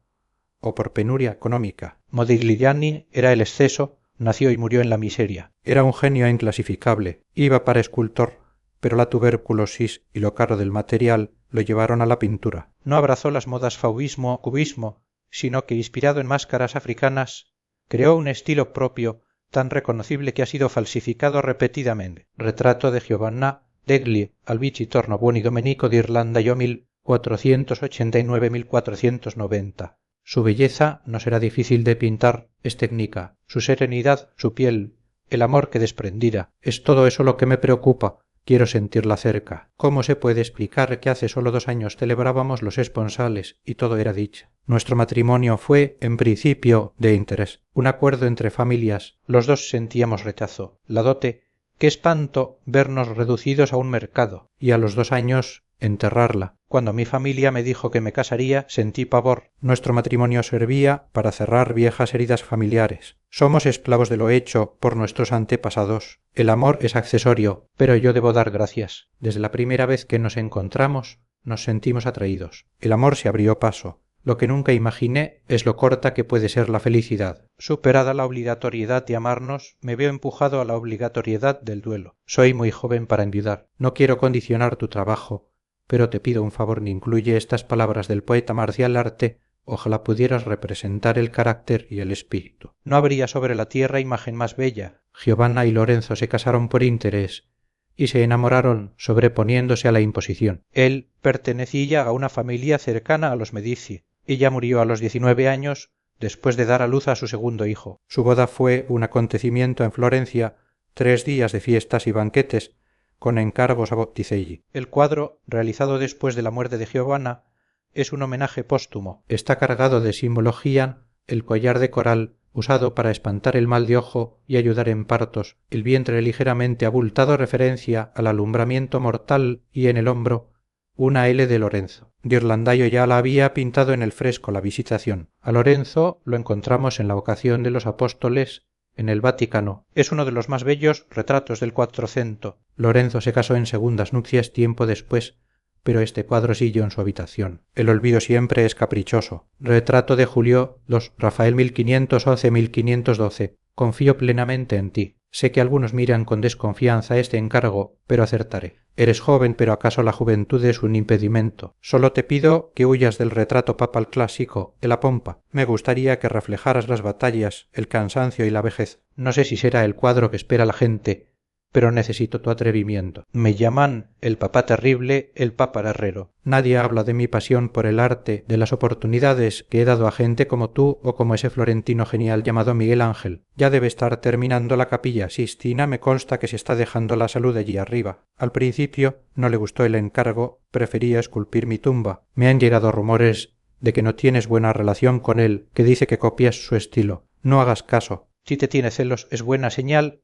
o por penuria económica. Modigliani era el exceso, nació y murió en la miseria. Era un genio inclasificable. Iba para escultor, pero la tuberculosis y lo caro del material lo llevaron a la pintura. No abrazó las modas fauvismo o cubismo, sino que, inspirado en máscaras africanas, creó un estilo propio tan reconocible que ha sido falsificado repetidamente. Retrato de Giovanna degli Albizzi Tornabuoni Domenico d'Irlanda, 1489-1490. Su belleza no será difícil de pintar, es técnica. Su serenidad, su piel, el amor que desprendida. Es todo eso lo que me preocupa. Quiero sentirla cerca. ¿Cómo se puede explicar que hace solo 2 años celebrábamos los esponsales y todo era dicha? Nuestro matrimonio fue, en principio, de interés. Un acuerdo entre familias. Los dos sentíamos rechazo. La dote, qué espanto vernos reducidos a un mercado. Y a los 2 años, enterrarla. Cuando mi familia me dijo que me casaría, sentí pavor. Nuestro matrimonio servía para cerrar viejas heridas familiares. Somos esclavos de lo hecho por nuestros antepasados. El amor es accesorio, pero yo debo dar gracias. Desde la primera vez que nos encontramos, nos sentimos atraídos. El amor se abrió paso. Lo que nunca imaginé es lo corta que puede ser la felicidad. Superada la obligatoriedad de amarnos, me veo empujado a la obligatoriedad del duelo. Soy muy joven para enviudar. No quiero condicionar tu trabajo, pero te pido un favor, ni incluye estas palabras del poeta Marcial Arte. Ojalá pudieras representar el carácter y el espíritu. No habría sobre la tierra imagen más bella. Giovanna y Lorenzo se casaron por interés y se enamoraron sobreponiéndose a la imposición. Él pertenecía a una familia cercana a los Medici. Ella murió a los 19 años después de dar a luz a su segundo hijo. Su boda fue un acontecimiento en Florencia, 3 días de fiestas y banquetes, con encargos a Botticelli. El cuadro, realizado después de la muerte de Giovanna, es un homenaje póstumo. Está cargado de simbología el collar de coral usado para espantar el mal de ojo y ayudar en partos, el vientre ligeramente abultado referencia al alumbramiento mortal y en el hombro una L de Lorenzo. Ghirlandaio ya la había pintado en el fresco La Visitación. A Lorenzo lo encontramos en la vocación de los apóstoles en el Vaticano. Es uno de los más bellos retratos del Quattrocento. Lorenzo se casó en segundas nupcias tiempo después, pero este cuadro siguió en su habitación. El olvido siempre es caprichoso. Retrato de Julio II, Rafael 1511-1512. Confío plenamente en ti. Sé que algunos miran con desconfianza este encargo, pero acertaré. Eres joven, pero acaso la juventud es un impedimento. Solo te pido que huyas del retrato papal clásico, de la pompa. Me gustaría que reflejaras las batallas, el cansancio y la vejez. No sé si será el cuadro que espera la gente, pero necesito tu atrevimiento. Me llaman el papá terrible, el papa herrero. Nadie habla de mi pasión por el arte, de las oportunidades que he dado a gente como tú o como ese florentino genial llamado Miguel Ángel. Ya debe estar terminando la Capilla Sixtina, me consta que se está dejando la salud allí arriba. Al principio no le gustó el encargo, prefería esculpir mi tumba. Me han llegado rumores de que no tienes buena relación con él, que dice que copias su estilo. No hagas caso. Si te tiene celos es buena señal.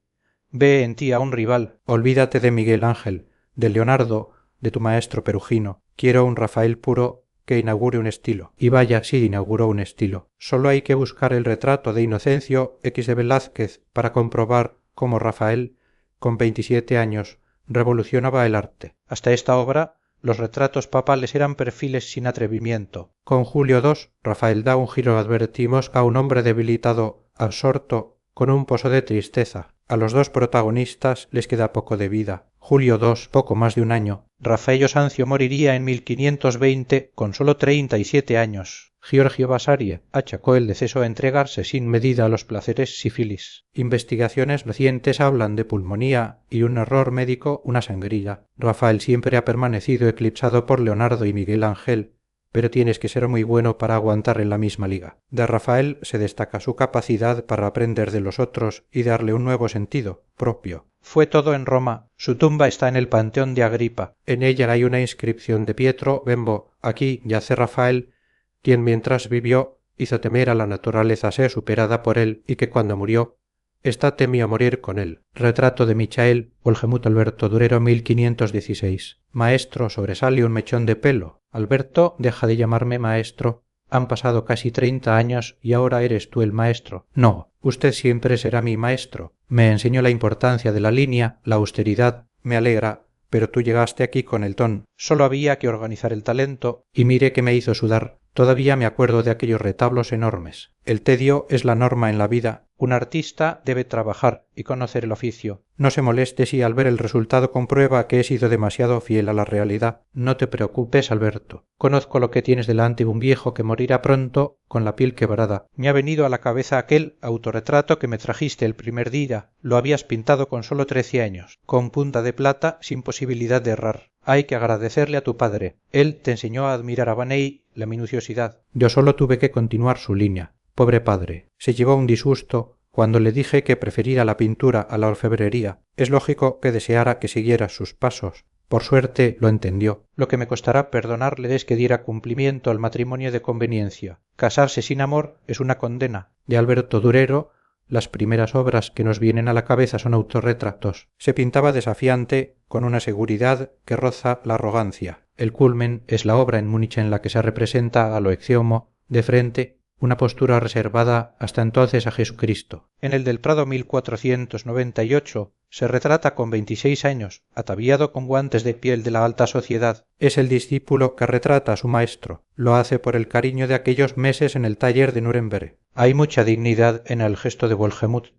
Ve en ti a un rival. Olvídate de Miguel Ángel, de Leonardo, de tu maestro Perugino. Quiero un Rafael puro que inaugure un estilo. Y vaya, sí inauguró un estilo. Solo hay que buscar el retrato de Inocencio X de Velázquez para comprobar cómo Rafael, con 27 años, revolucionaba el arte. Hasta esta obra, los retratos papales eran perfiles sin atrevimiento. Con Julio II, Rafael da un giro, advertimos, a un hombre debilitado, absorto, con un pozo de tristeza. A los dos protagonistas les queda poco de vida. Julio II, poco más de un año. Rafaello Sancio moriría en 1520 con solo 37 años. Giorgio Vasari achacó el deceso a entregarse sin medida a los placeres sífilis. Investigaciones recientes hablan de pulmonía y un error médico una sangría. Rafael siempre ha permanecido eclipsado por Leonardo y Miguel Ángel, pero tienes que ser muy bueno para aguantar en la misma liga. De Rafael se destaca su capacidad para aprender de los otros y darle un nuevo sentido propio. Fue todo en Roma. Su tumba está en el Panteón de Agripa. En ella hay una inscripción de Pietro Bembo. Aquí yace Rafael, quien mientras vivió hizo temer a la naturaleza ser superada por él y que cuando murió, ésta temió morir con él. Retrato de Michael, Wolgemut Alberto Durero, 1516. Maestro, sobresale un mechón de pelo. Alberto, deja de llamarme maestro. Han pasado casi 30 años y ahora eres tú el maestro. No, usted siempre será mi maestro. Me enseñó la importancia de la línea, la austeridad. Me alegra, pero tú llegaste aquí con el ton. Solo había que organizar el talento y mire que me hizo sudar. Todavía me acuerdo de aquellos retablos enormes. El tedio es la norma en la vida. Un artista debe trabajar y conocer el oficio. No se moleste si al ver el resultado comprueba que he sido demasiado fiel a la realidad. No te preocupes, Alberto. Conozco lo que tienes delante, un viejo que morirá pronto con la piel quebrada. Me ha venido a la cabeza aquel autorretrato que me trajiste el primer día. Lo habías pintado con solo 13 años, con punta de plata, sin posibilidad de errar. Hay que agradecerle a tu padre. Él te enseñó a admirar a Vaney la minuciosidad. Yo solo tuve que continuar su línea. Pobre padre, se llevó un disgusto cuando le dije que preferiera la pintura a la orfebrería. Es lógico que deseara que siguieras sus pasos. Por suerte lo entendió. Lo que me costará perdonarle es que diera cumplimiento al matrimonio de conveniencia. Casarse sin amor es una condena. De Alberto Durero, las primeras obras que nos vienen a la cabeza son autorretratos. Se pintaba desafiante, con una seguridad que roza la arrogancia. El culmen es la obra en Múnich en la que se representa a lo Exeomo, de frente, una postura reservada hasta entonces a Jesucristo. En el del Prado 1498 se retrata con 26 años, ataviado con guantes de piel de la alta sociedad. Es el discípulo que retrata a su maestro. Lo hace por el cariño de aquellos meses en el taller de Nuremberg. Hay mucha dignidad en el gesto de Wolgemut,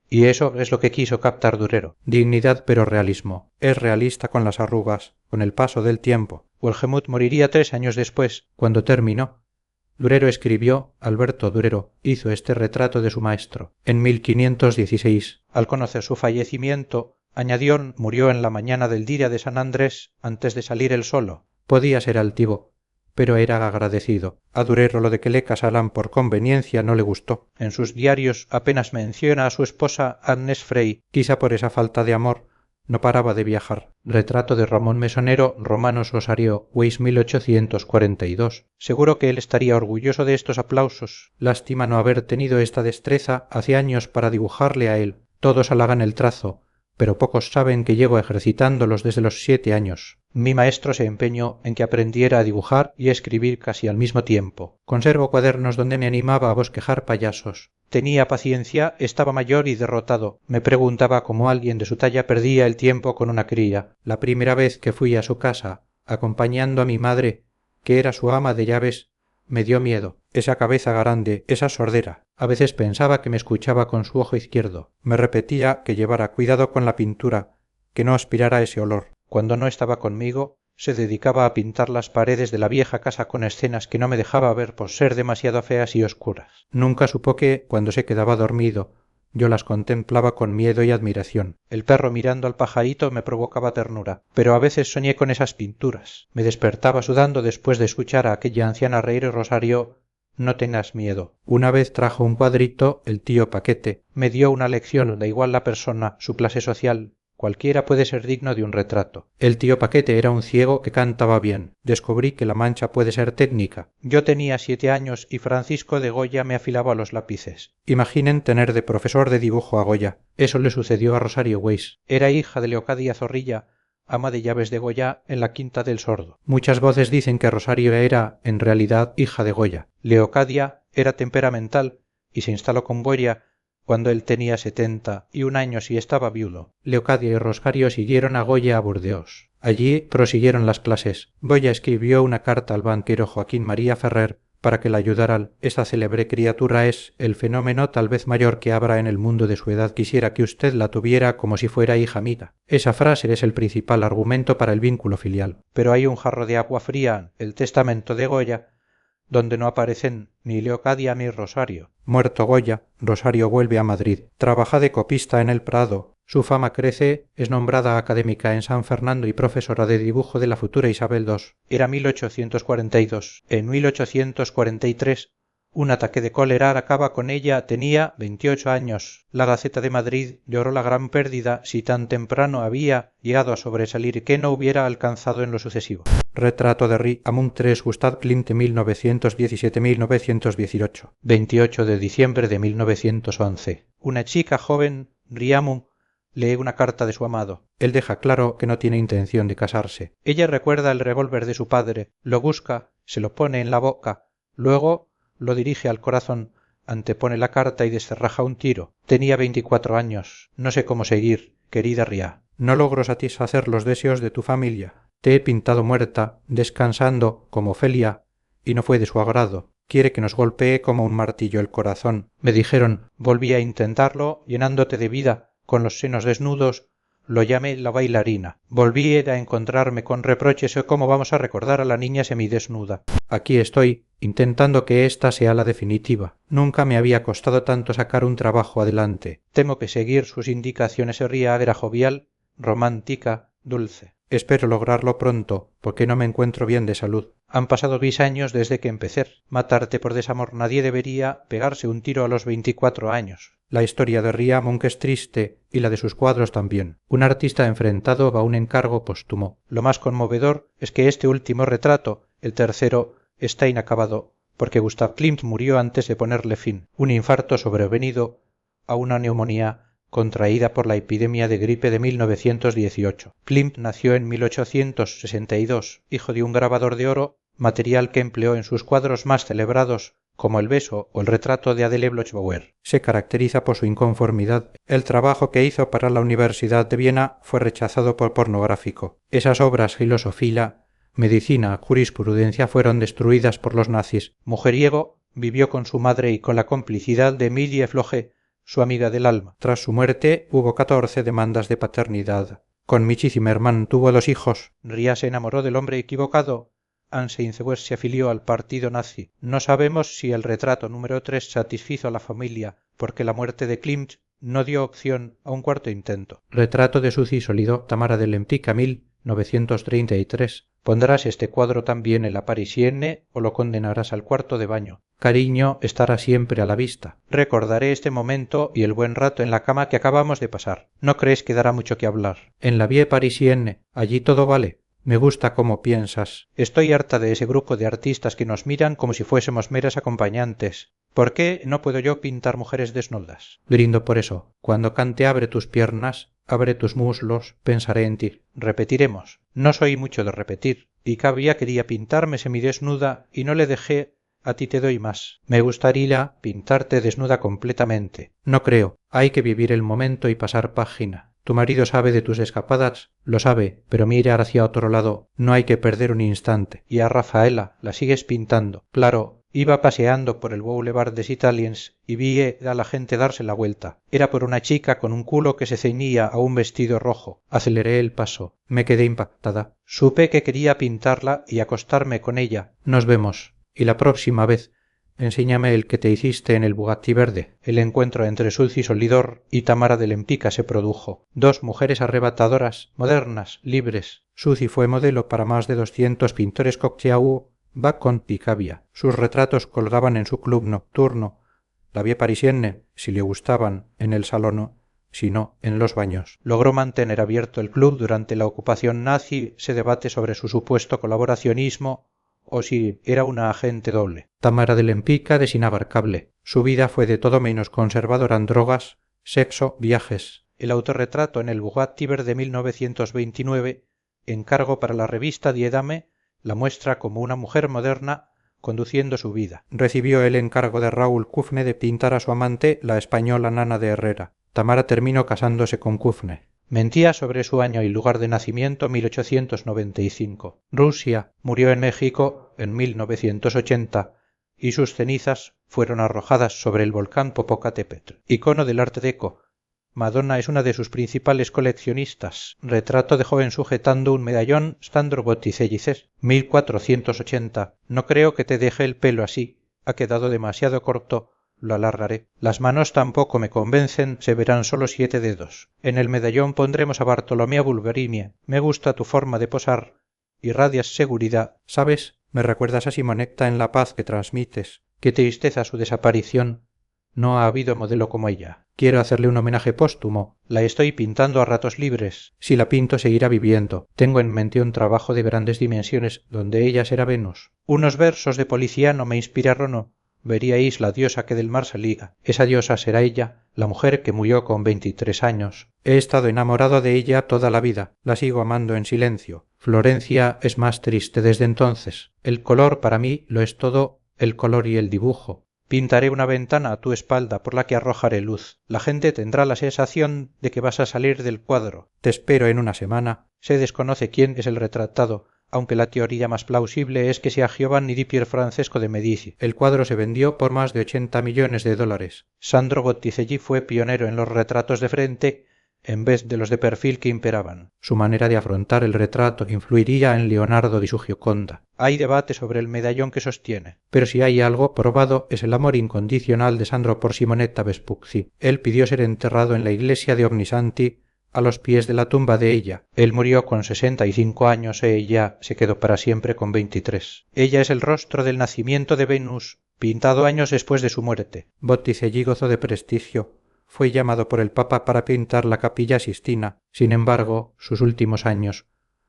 y eso es lo que quiso captar Durero. Dignidad pero realismo. Es realista con las arrugas, con el paso del tiempo. Wolgemut moriría 3 años después. Cuando terminó, Durero escribió, Alberto Durero hizo este retrato de su maestro. En 1516, al conocer su fallecimiento, añadió, murió en la mañana del día de San Andrés, antes de salir el solo. Podía ser altivo, pero era agradecido. A Durero lo de que le casaran por conveniencia no le gustó. En sus diarios apenas menciona a su esposa Agnes Frey, quizá por esa falta de amor. No paraba de viajar. Retrato de Ramón Mesonero, Romanos Osario, Weiss 1842. Seguro que él estaría orgulloso de estos aplausos. Lástima no haber tenido esta destreza hace años para dibujarle a él. Todos halagan el trazo, pero pocos saben que llevo ejercitándolos desde los 7 años. Mi maestro se empeñó en que aprendiera a dibujar y escribir casi al mismo tiempo. Conservo cuadernos donde me animaba a bosquejar payasos. Tenía paciencia, estaba mayor y derrotado. Me preguntaba cómo alguien de su talla perdía el tiempo con una cría. La primera vez que fui a su casa, acompañando a mi madre, que era su ama de llaves, me dio miedo. Esa cabeza grande, esa sordera. A veces pensaba que me escuchaba con su ojo izquierdo. Me repetía que llevara cuidado con la pintura, que no aspirara ese olor. Cuando no estaba conmigo, se dedicaba a pintar las paredes de la vieja casa con escenas que no me dejaba ver por ser demasiado feas y oscuras. Nunca supo que, cuando se quedaba dormido, yo las contemplaba con miedo y admiración. El perro mirando al pajarito me provocaba ternura, pero a veces soñé con esas pinturas. Me despertaba sudando después de escuchar a aquella anciana reír Rosario: no tengas miedo. Una vez trajo un cuadrito el tío Paquete. Me dio una lección, da igual la persona, su clase social. Cualquiera puede ser digno de un retrato. El tío Paquete era un ciego que cantaba bien. Descubrí que la mancha puede ser técnica. Yo tenía 7 años y Francisco de Goya me afilaba los lápices. Imaginen tener de profesor de dibujo a Goya. Eso le sucedió a Rosario Weiss. Era hija de Leocadia Zorrilla, ama de llaves de Goya en la Quinta del Sordo. Muchas voces dicen que Rosario era, en realidad, hija de Goya. Leocadia era temperamental y se instaló con Goya cuando él tenía 71 años y estaba viudo. Leocadia y Rosario siguieron a Goya a Burdeos. Allí prosiguieron las clases. Goya escribió una carta al banquero Joaquín María Ferrer para que la ayudaran. Esta célebre criatura es el fenómeno tal vez mayor que habrá en el mundo de su edad. Quisiera que usted la tuviera como si fuera hija mía. Esa frase es el principal argumento para el vínculo filial. Pero hay un jarro de agua fría, el testamento de Goya, donde no aparecen ni Leocadia ni Rosario. Muerto Goya, Rosario vuelve a Madrid. Trabaja de copista en el Prado. Su fama crece, es nombrada académica en San Fernando y profesora de dibujo de la futura Isabel II. Era 1842. En 1843, un ataque de cólera acaba con ella. Tenía 28 años. La Gaceta de Madrid lloró la gran pérdida si tan temprano había llegado a sobresalir que no hubiera alcanzado en lo sucesivo. Retrato de Ri Amund III Gustav Klimt 1917-1918. 28 de diciembre de 1911. Una chica joven, Riamund, lee una carta de su amado. Él deja claro que no tiene intención de casarse. Ella recuerda el revólver de su padre, lo busca, se lo pone en la boca, luego lo dirige al corazón, antepone la carta y descerraja un tiro. Tenía 24 años. No sé cómo seguir, querida Ria. No logro satisfacer los deseos de tu familia. Te he pintado muerta, descansando, como Ofelia, y no fue de su agrado. Quiere que nos golpee como un martillo el corazón. Me dijeron, volví a intentarlo, llenándote de vida, con los senos desnudos, lo llamé la bailarina. Volví a encontrarme con reproches de cómo vamos a recordar a la niña semidesnuda. Aquí estoy, intentando que esta sea la definitiva. Nunca me había costado tanto sacar un trabajo adelante. Temo que seguir sus indicaciones sería era jovial, romántica, dulce. Espero lograrlo pronto, porque no me encuentro bien de salud. Han pasado 20 años desde que empecé. Matarte por desamor nadie debería pegarse un tiro a los 24 años. La historia de Ria Munch es triste, y la de sus cuadros también. Un artista enfrentado a un encargo póstumo. Lo más conmovedor es que este último retrato, el tercero, está inacabado, porque Gustav Klimt murió antes de ponerle fin. Un infarto sobrevenido a una neumonía contraída por la epidemia de gripe de 1918. Klimt nació en 1862, hijo de un grabador de oro, material que empleó en sus cuadros más celebrados como El beso o el retrato de Adele Bloch-Bauer. Se caracteriza por su inconformidad. El trabajo que hizo para la Universidad de Viena fue rechazado por pornográfico. Esas obras filosofía, medicina, jurisprudencia fueron destruidas por los nazis. Mujeriego, vivió con su madre y con la complicidad de Emilie Floge, su amiga del alma. Tras su muerte hubo 14 demandas de paternidad. Con Michi Zimmermann tuvo 2 hijos. Ria se enamoró del hombre equivocado. Anne se afilió al partido nazi. No sabemos si el retrato número 3 satisfizo a la familia, porque la muerte de Klimt no dio opción a un cuarto intento. Retrato de Suzy Solido, Tamara de Lempicka 1933. Pondrás este cuadro también en la Parisienne o lo condenarás al cuarto de baño. Cariño estará siempre a la vista. Recordaré este momento y el buen rato en la cama que acabamos de pasar. ¿No crees que dará mucho que hablar? En la Vie Parisienne, allí todo vale. Me gusta cómo piensas. Estoy harta de ese grupo de artistas que nos miran como si fuésemos meras acompañantes. ¿Por qué no puedo yo pintar mujeres desnudas? Brindo por eso. Cuando cante Abre tus piernas, abre tus muslos, pensaré en ti. Repetiremos. No soy mucho de repetir. Y Cavia quería pintarme semidesnuda y no le dejé. A ti te doy más. Me gustaría pintarte desnuda completamente. No creo. Hay que vivir el momento y pasar página. Tu marido sabe de tus escapadas, lo sabe, pero mira hacia otro lado, no hay que perder un instante. Y a Rafaela, la sigues pintando. Claro, iba paseando por el Boulevard des Italiens y vi a la gente darse la vuelta. Era por una chica con un culo que se ceñía a un vestido rojo. Aceleré el paso. Me quedé impactada. Supe que quería pintarla y acostarme con ella. Nos vemos. Y la próxima vez, enséñame el que te hiciste en el Bugatti verde. El encuentro entre Suzy Solidor y Tamara de Lempicka se produjo. 2 mujeres arrebatadoras, modernas, libres. Suzy fue modelo para más de 200 pintores Cocteau, Bacon y Cavia. Sus retratos colgaban en su club nocturno, la Vie Parisienne, si le gustaban, en el Salón, si no en los baños. Logró mantener abierto el club durante la ocupación nazi. Se debate sobre su supuesto colaboracionismo o si era una agente doble. Tamara de Lempica desinabarcable. Su vida fue de todo menos conservadora en drogas, sexo, viajes. El autorretrato en el Bugat Tiber de 1929, encargo para la revista Diedame, la muestra como una mujer moderna conduciendo su vida. Recibió el encargo de Raúl Cufne de pintar a su amante, la española Nana de Herrera. Tamara terminó casándose con Cufne. Mentía sobre su año y lugar de nacimiento 1895. Rusia murió en México en 1980 y sus cenizas fueron arrojadas sobre el volcán Popocatépetl. Icono del Art Deco. Madonna es una de sus principales coleccionistas. Retrato de joven sujetando un medallón Sandro Botticelli 1480. No creo que te deje el pelo así. Ha quedado demasiado corto. Lo alargaré. Las manos tampoco me convencen. Se verán solo 7 dedos. En el medallón pondremos a Bartolomé Bulgarini. Me gusta tu forma de posar. Irradias seguridad. ¿Sabes? Me recuerdas a Simonetta en la paz que transmites. Qué tristeza su desaparición. No ha habido modelo como ella. Quiero hacerle un homenaje póstumo. La estoy pintando a ratos libres. Si la pinto seguirá viviendo. Tengo en mente un trabajo de grandes dimensiones donde ella será Venus. Unos versos de Policiano me inspiraron. Veríais la diosa que del mar salía. Esa diosa será ella, la mujer que murió con 23 años. He estado enamorado de ella toda la vida. La sigo amando en silencio. Florencia es más triste desde entonces. El color para mí lo es todo, el color y el dibujo. Pintaré una ventana a tu espalda por la que arrojaré luz. La gente tendrá la sensación de que vas a salir del cuadro. Te espero en una semana. Se desconoce quién es el retratado, aunque la teoría más plausible es que sea Giovanni di Pierfrancesco de Medici. El cuadro se vendió por más de 80 millones de dólares. Sandro Botticelli fue pionero en los retratos de frente en vez de los de perfil que imperaban. Su manera de afrontar el retrato influiría en Leonardo di su Gioconda. Hay debate sobre el medallón que sostiene, pero si hay algo probado es el amor incondicional de Sandro por Simonetta Vespucci. Él pidió ser enterrado en la iglesia de Ognissanti a los pies de la tumba de ella. Él murió con 65 años e ella se quedó para siempre con 23. Ella es el rostro del nacimiento de Venus, pintado años después de su muerte. Botticelli gozó de prestigio. Fue llamado por el Papa para pintar la Capilla Sistina. Sin embargo, sus últimos años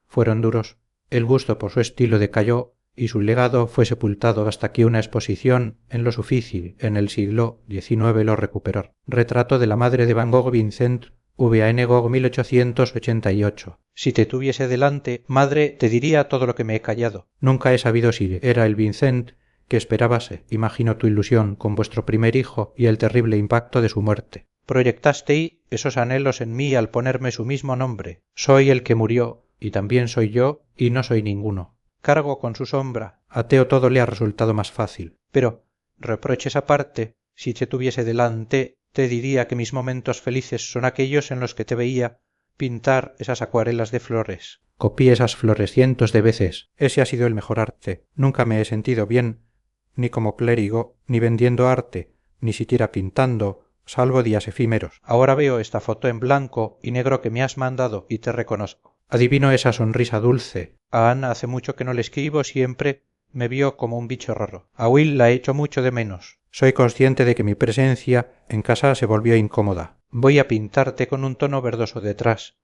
fueron duros. El gusto por su estilo decayó y su legado fue sepultado hasta que una exposición en los Uffizi en el siglo XIX lo recuperó. Retrato de la madre de Van Gogh, Vincent Van Gogh 1888. Si te tuviese delante, madre, te diría todo lo que me he callado. Nunca he sabido si era el Vincent que esperábase. Imagino tu ilusión con vuestro primer hijo y el terrible impacto de su muerte. Proyectasteis esos anhelos en mí al ponerme su mismo nombre. Soy el que murió, y también soy yo, y no soy ninguno. Cargo con su sombra. A Teo todo le ha resultado más fácil. Pero, reproches aparte, si te tuviese delante, te diría que mis momentos felices son aquellos en los que te veía pintar esas acuarelas de flores. Copié esas flores cientos de veces. Ese ha sido el mejor arte. Nunca me he sentido bien, ni como clérigo, ni vendiendo arte, ni siquiera pintando, salvo días efímeros. Ahora veo esta foto en blanco y negro que me has mandado y te reconozco. Adivino esa sonrisa dulce. A Ana hace mucho que no le escribo, siempre me vio como un bicho raro. A Will la echo mucho de menos. Soy consciente de que mi presencia en casa se volvió incómoda. Voy a pintarte con un tono verdoso detrás.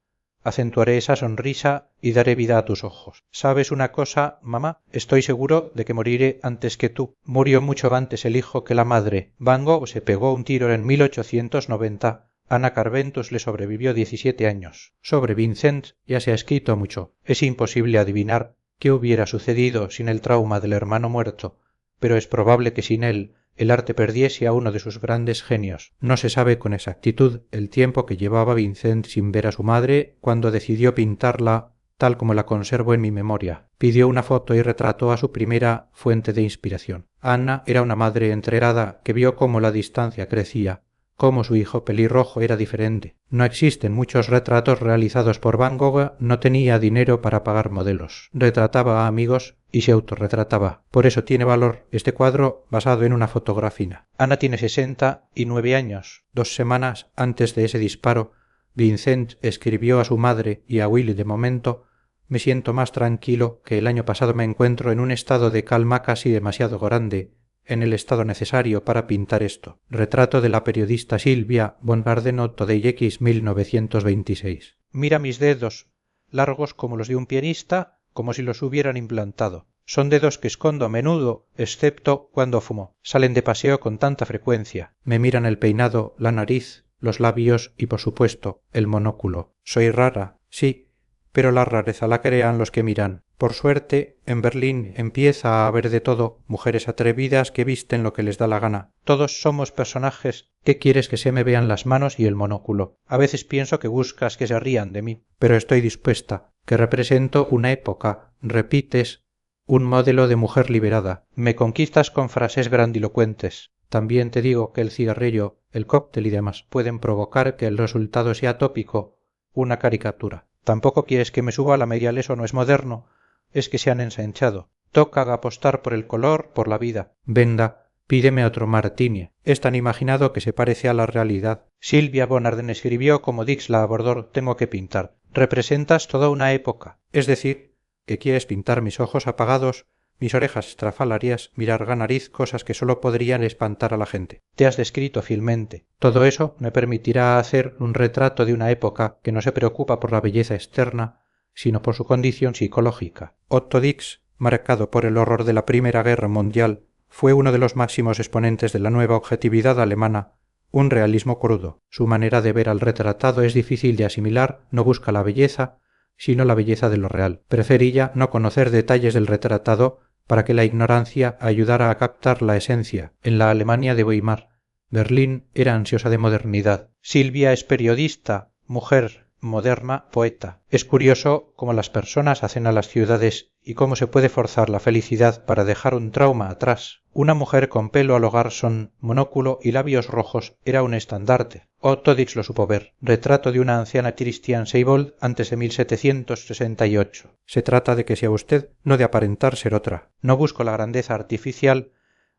Acentuaré esa sonrisa y daré vida a tus ojos. ¿Sabes una cosa, mamá? Estoy seguro de que moriré antes que tú. Murió mucho antes el hijo que la madre. Van Gogh se pegó un tiro en 1890. Ana Carventus le sobrevivió 17 años. Sobre Vincent ya se ha escrito mucho. Es imposible adivinar qué hubiera sucedido sin el trauma del hermano muerto, pero es probable que sin él el arte perdiese a uno de sus grandes genios. No se sabe con exactitud el tiempo que llevaba Vincent sin ver a su madre cuando decidió pintarla tal como la conservo en mi memoria. Pidió una foto y retrató a su primera fuente de inspiración. Ana era una madre entregada que vio cómo la distancia crecía, cómo su hijo pelirrojo era diferente. No existen muchos retratos realizados por Van Gogh, no tenía dinero para pagar modelos. Retrataba a amigos y se autorretrataba. Por eso tiene valor este cuadro basado en una fotografía. Ana tiene 69 años. 2 semanas antes de ese disparo, Vincent escribió a su madre y a Willy de momento: me siento más tranquilo que el año pasado me encuentro en un estado de calma casi demasiado grande. en el estado necesario para pintar esto. Retrato de la periodista Silvia von Gardenoto de X 1926. Mira mis dedos, largos como los de un pianista, como si los hubieran implantado. Son dedos que escondo a menudo, excepto cuando fumo. Salen de paseo con tanta frecuencia. Me miran el peinado, la nariz, los labios y, por supuesto, el monóculo. Soy rara, sí, pero la rareza la crean los que miran. Por suerte, en Berlín empieza a haber de todo, mujeres atrevidas que visten lo que les da la gana. Todos somos personajes. ¿Qué quieres que se me vean las manos y el monóculo? A veces pienso que buscas que se rían de mí. Pero estoy dispuesta, que represento una época, repites, un modelo de mujer liberada. Me conquistas con frases grandilocuentes. También te digo que el cigarrillo, el cóctel y demás pueden provocar que el resultado sea tópico, una caricatura. Tampoco quieres que me suba a la media, eso no es moderno, es que se han ensanchado. Toca apostar por el color, por la vida. Venda, pídeme otro martini. Es tan imaginado que se parece a la realidad. Silvia von Arden escribió como Dix la abordó, tengo que pintar. Representas toda una época. Es decir, que quieres pintar mis ojos apagados, mis orejas estrafalarias, mi larga nariz, cosas que sólo podrían espantar a la gente. Te has descrito fielmente. Todo eso me permitirá hacer un retrato de una época que no se preocupa por la belleza externa, sino por su condición psicológica. Otto Dix, marcado por el horror de la Primera Guerra Mundial, fue uno de los máximos exponentes de la nueva objetividad alemana, un realismo crudo. Su manera de ver al retratado es difícil de asimilar, no busca la belleza, sino la belleza de lo real. Prefería no conocer detalles del retratado para que la ignorancia ayudara a captar la esencia. En la Alemania de Weimar, Berlín era ansiosa de modernidad. Silvia es periodista, mujer, moderna, poeta. Es curioso cómo las personas hacen a las ciudades y cómo se puede forzar la felicidad para dejar un trauma atrás. Una mujer con pelo al hogar son monóculo y labios rojos era un estandarte. Otto Dix lo supo ver. Retrato de una anciana Christian Seybold antes de 1768. Se trata de que sea usted, no de aparentar ser otra. No busco la grandeza artificial,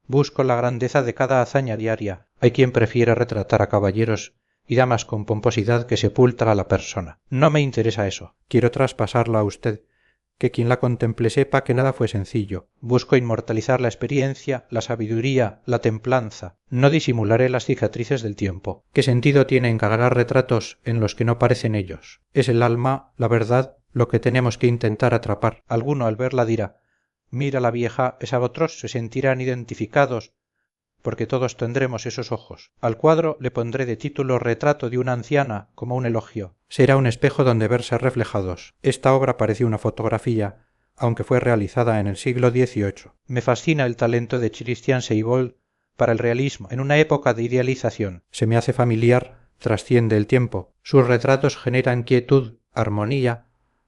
busco la grandeza de cada hazaña diaria. Hay quien prefiere retratar a caballeros y damas con pomposidad que sepulta a la persona. No me interesa eso. Quiero traspasarla a usted, que quien la contemple sepa que nada fue sencillo. Busco inmortalizar la experiencia, la sabiduría, la templanza. No disimularé las cicatrices del tiempo. ¿Qué sentido tiene encargar retratos en los que no parecen ellos? Es el alma, la verdad, lo que tenemos que intentar atrapar. Alguno al verla dirá, mira la vieja, esa, otros se sentirán identificados, porque todos tendremos esos ojos. Al cuadro le pondré de título Retrato de una anciana, como un elogio. Será un espejo donde verse reflejados. Esta obra parece una fotografía, aunque fue realizada en el siglo XVIII. Me fascina el talento de Christian Seybold para el realismo, en una época de idealización. Se me hace familiar, trasciende el tiempo. Sus retratos generan quietud, armonía,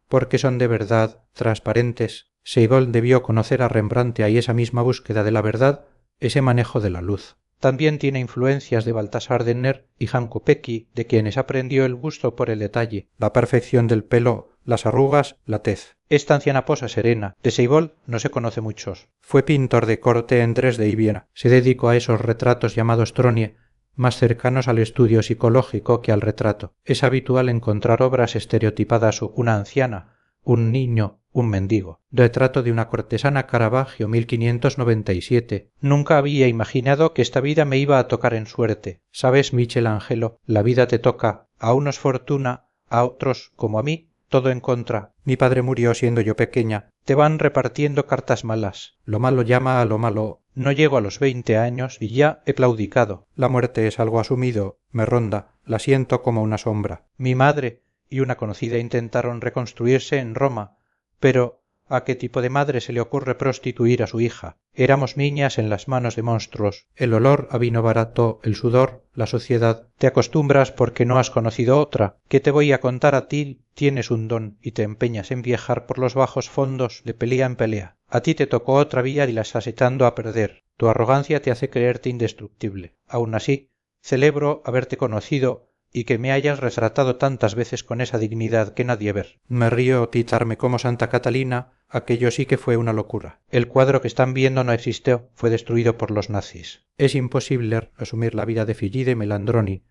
porque son de verdad, transparentes. Seybold debió conocer a Rembrandt y esa misma búsqueda de la verdad, ese manejo de la luz. También tiene influencias de Baltasar Denner y Jan Kopecky, de quienes aprendió el gusto por el detalle, la perfección del pelo, las arrugas, la tez. Esta anciana posa serena. De Seybold no se conoce muchos. Fue pintor de corte en Dresde y Viena. Se dedicó a esos retratos llamados Tronie, más cercanos al estudio psicológico que al retrato. Es habitual encontrar obras estereotipadas una anciana, un niño, un mendigo. Retrato de una cortesana, Caravaggio, 1597. Nunca había imaginado que esta vida me iba a tocar en suerte. ¿Sabes, Michelangelo? La vida te toca, a unos fortuna, a otros, como a mí, todo en contra. Mi padre murió siendo yo pequeña. Te van repartiendo cartas malas. Lo malo llama a lo malo. No llego a los 20 años y ya he claudicado. La muerte es algo asumido, me ronda, la siento como una sombra. Mi madre y una conocida intentaron reconstruirse en Roma, pero ¿a qué tipo de madre se le ocurre prostituir a su hija? Éramos niñas en las manos de monstruos. El olor a vino barato, el sudor, la suciedad. Te acostumbras porque no has conocido otra. ¿Qué te voy a contar a ti? Tienes un don y te empeñas en viajar por los bajos fondos de pelea en pelea. A ti te tocó otra vía y la estás echando a perder. Tu arrogancia te hace creerte indestructible. Aún así, celebro haberte conocido y que me hayas retratado tantas veces con esa dignidad que nadie ver. Me río pitarme como Santa Catalina, aquello sí que fue una locura. El cuadro que están viendo no existió, fue destruido por los nazis. Es imposible asumir la vida de Figide Melandroni,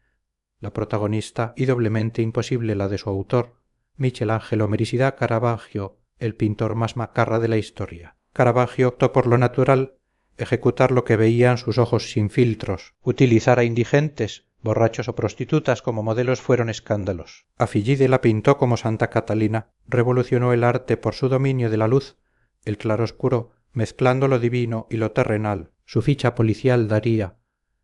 la protagonista, y doblemente imposible la de su autor, Michelangelo Merisida Caravaggio, el pintor más macarra de la historia. Caravaggio optó por lo natural, ejecutar lo que veían sus ojos sin filtros, utilizar a indigentes, borrachos o prostitutas como modelos fueron escándalos. A Fillide la pintó como Santa Catalina, revolucionó el arte por su dominio de la luz, el claroscuro, mezclando lo divino y lo terrenal. Su ficha policial daría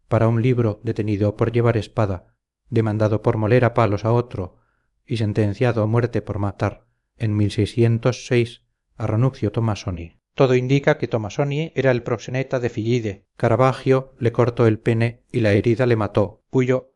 para un libro detenido por llevar espada, demandado por moler a palos a otro y sentenciado a muerte por matar en 1606 a Ranuccio Tomasoni. Todo indica que Tomasoni era el proxeneta de Fillide. Caravaggio le cortó el pene y la herida le mató. Huyó.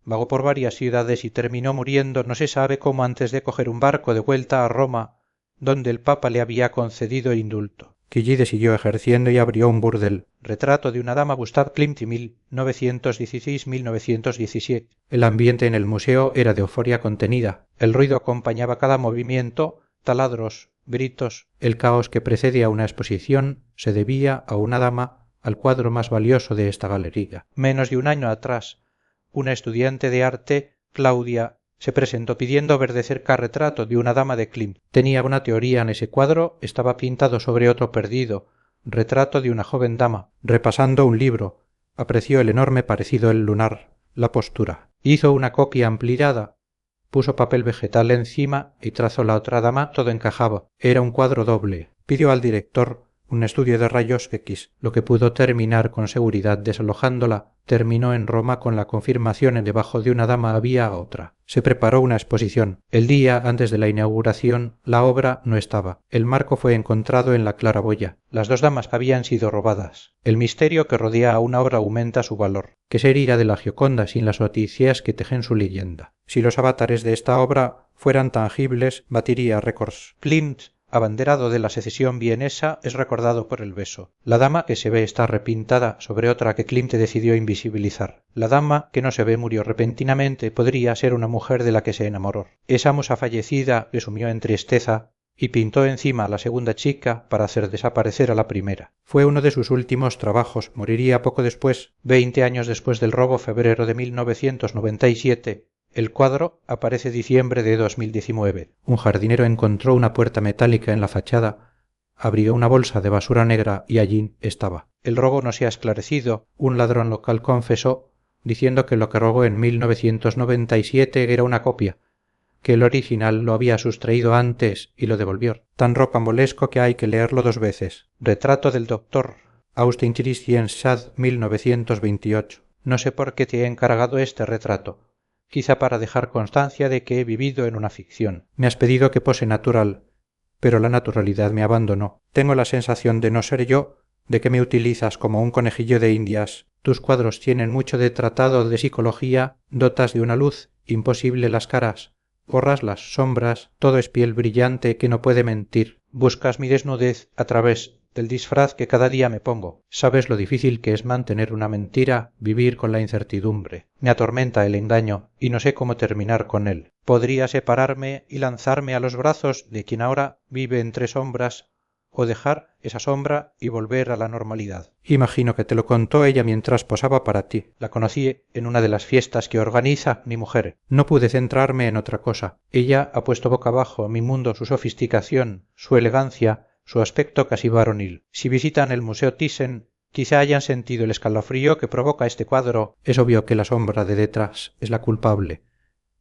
Vagó por varias ciudades y terminó muriendo no se sabe cómo antes de coger un barco de vuelta a Roma, donde el Papa le había concedido indulto. Fillide siguió ejerciendo y abrió un burdel. Retrato de una dama Gustave Klimt 1916-1917. El ambiente en el museo era de euforia contenida. El ruido acompañaba cada movimiento, taladros, gritos. El caos que precede a una exposición se debía a una dama, al cuadro más valioso de esta galería. Menos de un año atrás, una estudiante de arte, Claudia, se presentó pidiendo ver de cerca retrato de una dama de Klimt. Tenía una teoría en ese cuadro, estaba pintado sobre otro perdido, retrato de una joven dama. Repasando un libro, apreció el enorme parecido el lunar, la postura. Hizo una copia ampliada, puso papel vegetal encima y trazó la otra dama, todo encajaba. Era un cuadro doble. Pidió al director un estudio de rayos X, lo que pudo terminar con seguridad desalojándola. Terminó en Roma con la confirmación en debajo de una dama había otra. Se preparó una exposición. El día antes de la inauguración la obra no estaba. El marco fue encontrado en la claraboya. Las dos damas habían sido robadas. El misterio que rodea a una obra aumenta su valor. ¿Qué sería de la Gioconda sin las noticias que tejen su leyenda? Si los avatares de esta obra fueran tangibles, batiría récords. Klimt, abanderado de la secesión vienesa, es recordado por el beso. La dama que se ve está repintada sobre otra que Klimt decidió invisibilizar. La dama que no se ve murió repentinamente, podría ser una mujer de la que se enamoró. Esa musa fallecida le sumió en tristeza y pintó encima a la segunda chica para hacer desaparecer a la primera. Fue uno de sus últimos trabajos, moriría poco después, 20 años después del robo, febrero de 1997. El cuadro aparece diciembre de 2019. Un jardinero encontró una puerta metálica en la fachada, abrió una bolsa de basura negra y allí estaba. El robo no se ha esclarecido. Un ladrón local confesó, diciendo que lo que robó en 1997 era una copia, que el original lo había sustraído antes y lo devolvió. Tan rocambolesco que hay que leerlo dos veces. Retrato del doctor, Austin Sad 1928. No sé por qué te he encargado este retrato. Quizá para dejar constancia de que he vivido en una ficción. Me has pedido que pose natural, pero la naturalidad me abandonó. Tengo la sensación de no ser yo, de que me utilizas como un conejillo de indias. Tus cuadros tienen mucho de tratado de psicología, dotas de una luz, imposible las caras, borras las sombras, todo es piel brillante que no puede mentir. Buscas mi desnudez a través del disfraz que cada día me pongo. Sabes lo difícil que es mantener una mentira, vivir con la incertidumbre. Me atormenta el engaño y no sé cómo terminar con él. Podría separarme y lanzarme a los brazos de quien ahora vive entre sombras, o dejar esa sombra y volver a la normalidad. Imagino que te lo contó ella mientras posaba para ti. La conocí en una de las fiestas que organiza mi mujer. No pude centrarme en otra cosa. Ella ha puesto boca abajo a mi mundo su sofisticación, su elegancia, su aspecto casi varonil. Si visitan el Museo Thyssen, quizá hayan sentido el escalofrío que provoca este cuadro. Es obvio que la sombra de detrás es la culpable,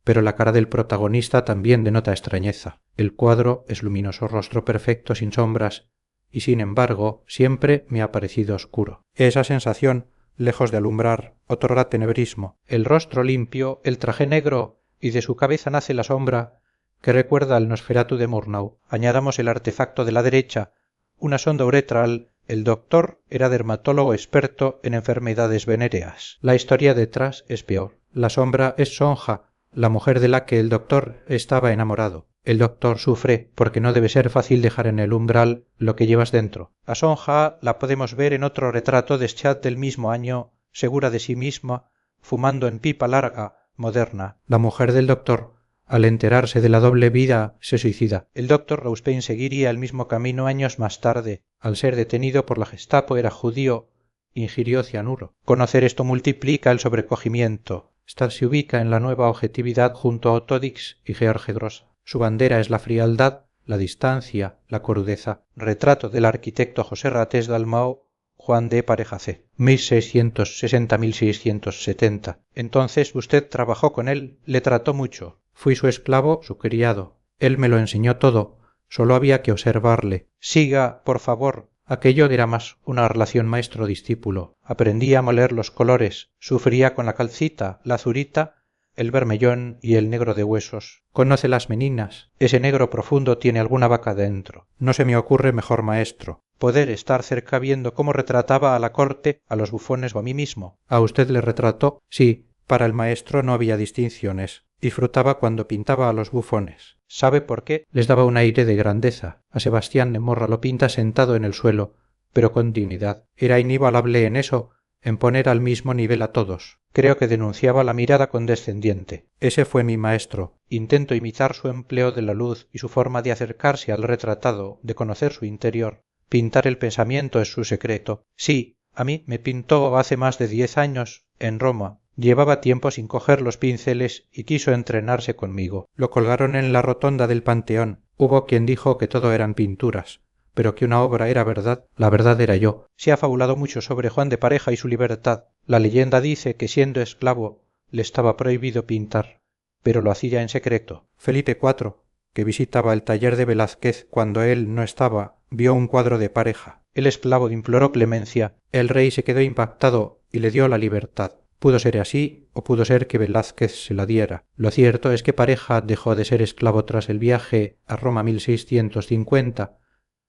pero la cara del protagonista también denota extrañeza. El cuadro es luminoso rostro perfecto sin sombras, y sin embargo siempre me ha parecido oscuro. Esa sensación, lejos de alumbrar, otorga tenebrismo. El rostro limpio, el traje negro, y de su cabeza nace la sombra que recuerda al Nosferatu de Murnau. Añadamos el artefacto de la derecha, una sonda uretral. El doctor era dermatólogo experto en enfermedades venéreas. La historia detrás es peor. La sombra es Sonja, la mujer de la que el doctor estaba enamorado. El doctor sufre porque no debe ser fácil dejar en el umbral lo que llevas dentro. A Sonja la podemos ver en otro retrato de Schad del mismo año, segura de sí misma, fumando en pipa larga, moderna. La mujer del doctor, al enterarse de la doble vida, se suicida. El doctor Rousteing seguiría el mismo camino años más tarde. Al ser detenido por la Gestapo era judío, ingirió cianuro. Conocer esto multiplica el sobrecogimiento. Stad se ubica en la nueva objetividad junto a Otto Dix y George Grosz. Su bandera es la frialdad, la distancia, la crudeza. Retrato del arquitecto José Ratés Dalmau, Juan de Pareja C. 1660-1670. Entonces usted trabajó con él, le trató mucho. Fui su esclavo, su criado. Él me lo enseñó todo. Solo había que observarle. Siga, por favor. Aquello era más una relación maestro-discípulo. Aprendí a moler los colores. Sufría con la calcita, la azurita, el bermellón y el negro de huesos. Conoce las meninas. Ese negro profundo tiene alguna vaca dentro. No se me ocurre mejor maestro. Poder estar cerca viendo cómo retrataba a la corte, a los bufones o a mí mismo. ¿A usted le retrató? Sí, para el maestro no había distinciones. Disfrutaba cuando pintaba a los bufones. ¿Sabe por qué? Les daba un aire de grandeza. A Sebastián de Morra lo pinta sentado en el suelo, pero con dignidad. Era inigualable en eso, en poner al mismo nivel a todos. Creo que denunciaba la mirada condescendiente. Ese fue mi maestro. Intento imitar su empleo de la luz y su forma de acercarse al retratado, de conocer su interior. Pintar el pensamiento es su secreto. Sí, a mí me pintó hace más de 10 años, en Roma. Llevaba tiempo sin coger los pinceles y quiso entrenarse conmigo. Lo colgaron en la rotonda del Panteón. Hubo quien dijo que todo eran pinturas, pero que una obra era verdad. La verdad era yo. Se ha fabulado mucho sobre Juan de Pareja y su libertad. La leyenda dice que siendo esclavo le estaba prohibido pintar, pero lo hacía en secreto. Felipe IV, que visitaba el taller de Velázquez cuando él no estaba, vio un cuadro de Pareja. El esclavo imploró clemencia. El rey se quedó impactado y le dio la libertad. Pudo ser así, o pudo ser que Velázquez se la diera. Lo cierto es que Pareja dejó de ser esclavo tras el viaje a Roma 1650,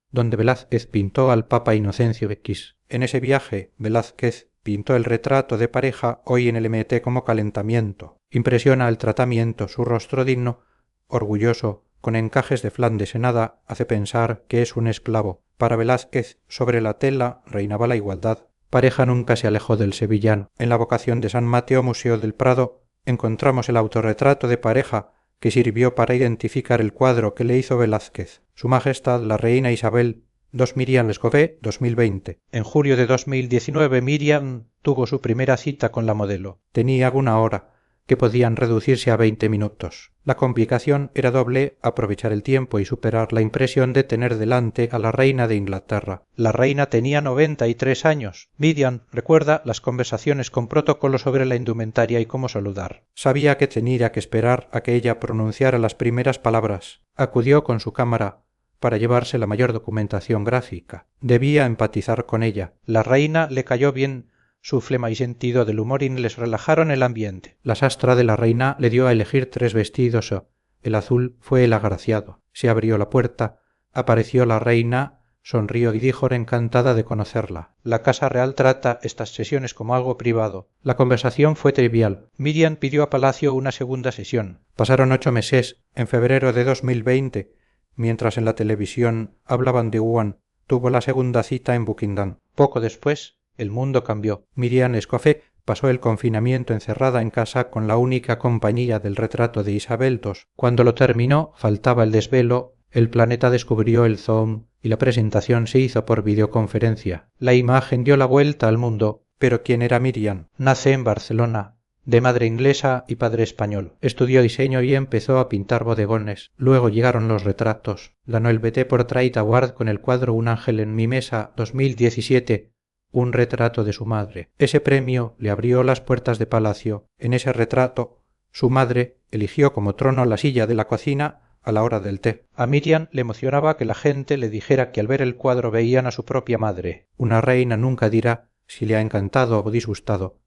donde Velázquez pintó al Papa Inocencio X. En ese viaje, Velázquez pintó el retrato de Pareja hoy en el MT como calentamiento. Impresiona el tratamiento, su rostro digno, orgulloso, con encajes de Flandes en nada, hace pensar que es un esclavo. Para Velázquez, sobre la tela reinaba la igualdad. Pareja nunca se alejó del sevillano. En la vocación de San Mateo Museo del Prado encontramos el autorretrato de Pareja que sirvió para identificar el cuadro que le hizo Velázquez. Su Majestad la Reina Isabel, 2 Miriam Lescové, 2020. En julio de 2019 Miriam tuvo su primera cita con la modelo. Tenía una hora, que podían reducirse a 20 minutos. La complicación era doble: aprovechar el tiempo y superar la impresión de tener delante a la reina de Inglaterra. La reina tenía 93 años. Miriam recuerda las conversaciones con protocolo sobre la indumentaria y cómo saludar. Sabía que tenía que esperar a que ella pronunciara las primeras palabras. Acudió con su cámara para llevarse la mayor documentación gráfica. Debía empatizar con ella. La reina le cayó bien. Su flema y sentido del humor les relajaron el ambiente. La sastra de la reina le dio a elegir 3 vestidos. El azul fue el agraciado. Se abrió la puerta, apareció la reina, sonrió y dijo encantada de conocerla. La Casa Real trata estas sesiones como algo privado. La conversación fue trivial. Miriam pidió a Palacio una segunda sesión. Pasaron 8 meses. En febrero de 2020, mientras en la televisión hablaban de Wuhan, tuvo la segunda cita en Buckingham. Poco después, el mundo cambió. Miriam Lescové pasó el confinamiento encerrada en casa con la única compañía del retrato de Isabel II. Cuando lo terminó, faltaba el desvelo, el planeta descubrió el Zoom y la presentación se hizo por videoconferencia. La imagen dio la vuelta al mundo. ¿Pero quién era Miriam? Nace en Barcelona, de madre inglesa y padre español. Estudió diseño y empezó a pintar bodegones. Luego llegaron los retratos. Ganó el BT Portrait Award con el cuadro Un ángel en mi mesa 2017. Un retrato de su madre. Ese premio le abrió las puertas de Palacio. En ese retrato, su madre eligió como trono la silla de la cocina a la hora del té. A Miriam le emocionaba que la gente le dijera que al ver el cuadro veían a su propia madre. Una reina nunca dirá si le ha encantado o disgustado,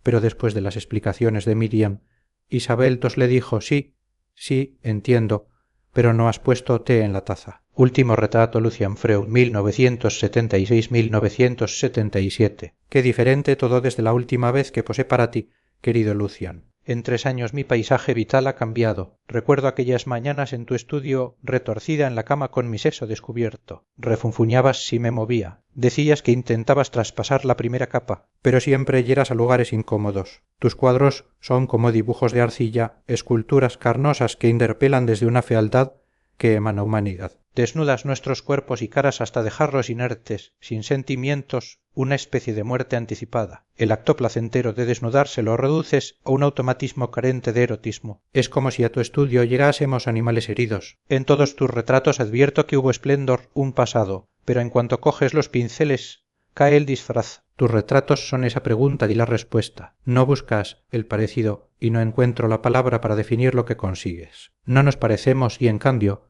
pero después de las explicaciones de Miriam, Isabel II le dijo: sí, entiendo, pero no has puesto té en la taza. Último retrato Lucian Freud, 1976-1977. Qué diferente todo desde la última vez que posé para ti, querido Lucian. En 3 años mi paisaje vital ha cambiado. Recuerdo aquellas mañanas en tu estudio, retorcida en la cama con mi seso descubierto. Refunfuñabas si me movía. Decías que intentabas traspasar la primera capa, pero siempre llegas a lugares incómodos. Tus cuadros son como dibujos de arcilla, esculturas carnosas que interpelan desde una fealdad que emana humanidad. Desnudas nuestros cuerpos y caras hasta dejarlos inertes, sin sentimientos, una especie de muerte anticipada. El acto placentero de desnudarse lo reduces a un automatismo carente de erotismo. Es como si a tu estudio llegásemos animales heridos. En todos tus retratos advierto que hubo esplendor, un pasado, pero en cuanto coges los pinceles, Cae el disfraz. Tus retratos son esa pregunta y la respuesta. No buscas el parecido y no encuentro la palabra para definir lo que consigues. No nos parecemos y en cambio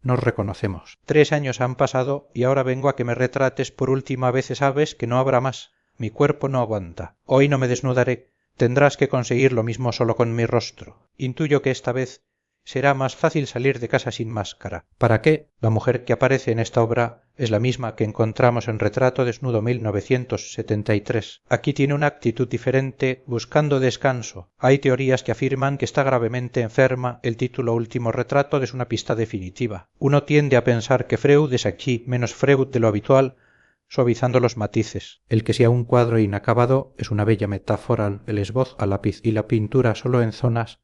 nos reconocemos. 3 años han pasado y ahora vengo a que me retrates por última vez, sabes que no habrá más. Mi cuerpo no aguanta. Hoy no me desnudaré. Tendrás que conseguir lo mismo solo con mi rostro. Intuyo que esta vez será más fácil salir de casa sin máscara. ¿Para qué? La mujer que aparece en esta obra es la misma que encontramos en Retrato Desnudo 1973. Aquí tiene una actitud diferente, buscando descanso. Hay teorías que afirman que está gravemente enferma. El título Último retrato es una pista definitiva. Uno tiende a pensar que Freud es aquí menos Freud de lo habitual, suavizando los matices. El que sea un cuadro inacabado es una bella metáfora, el esbozo a lápiz y la pintura solo en zonas,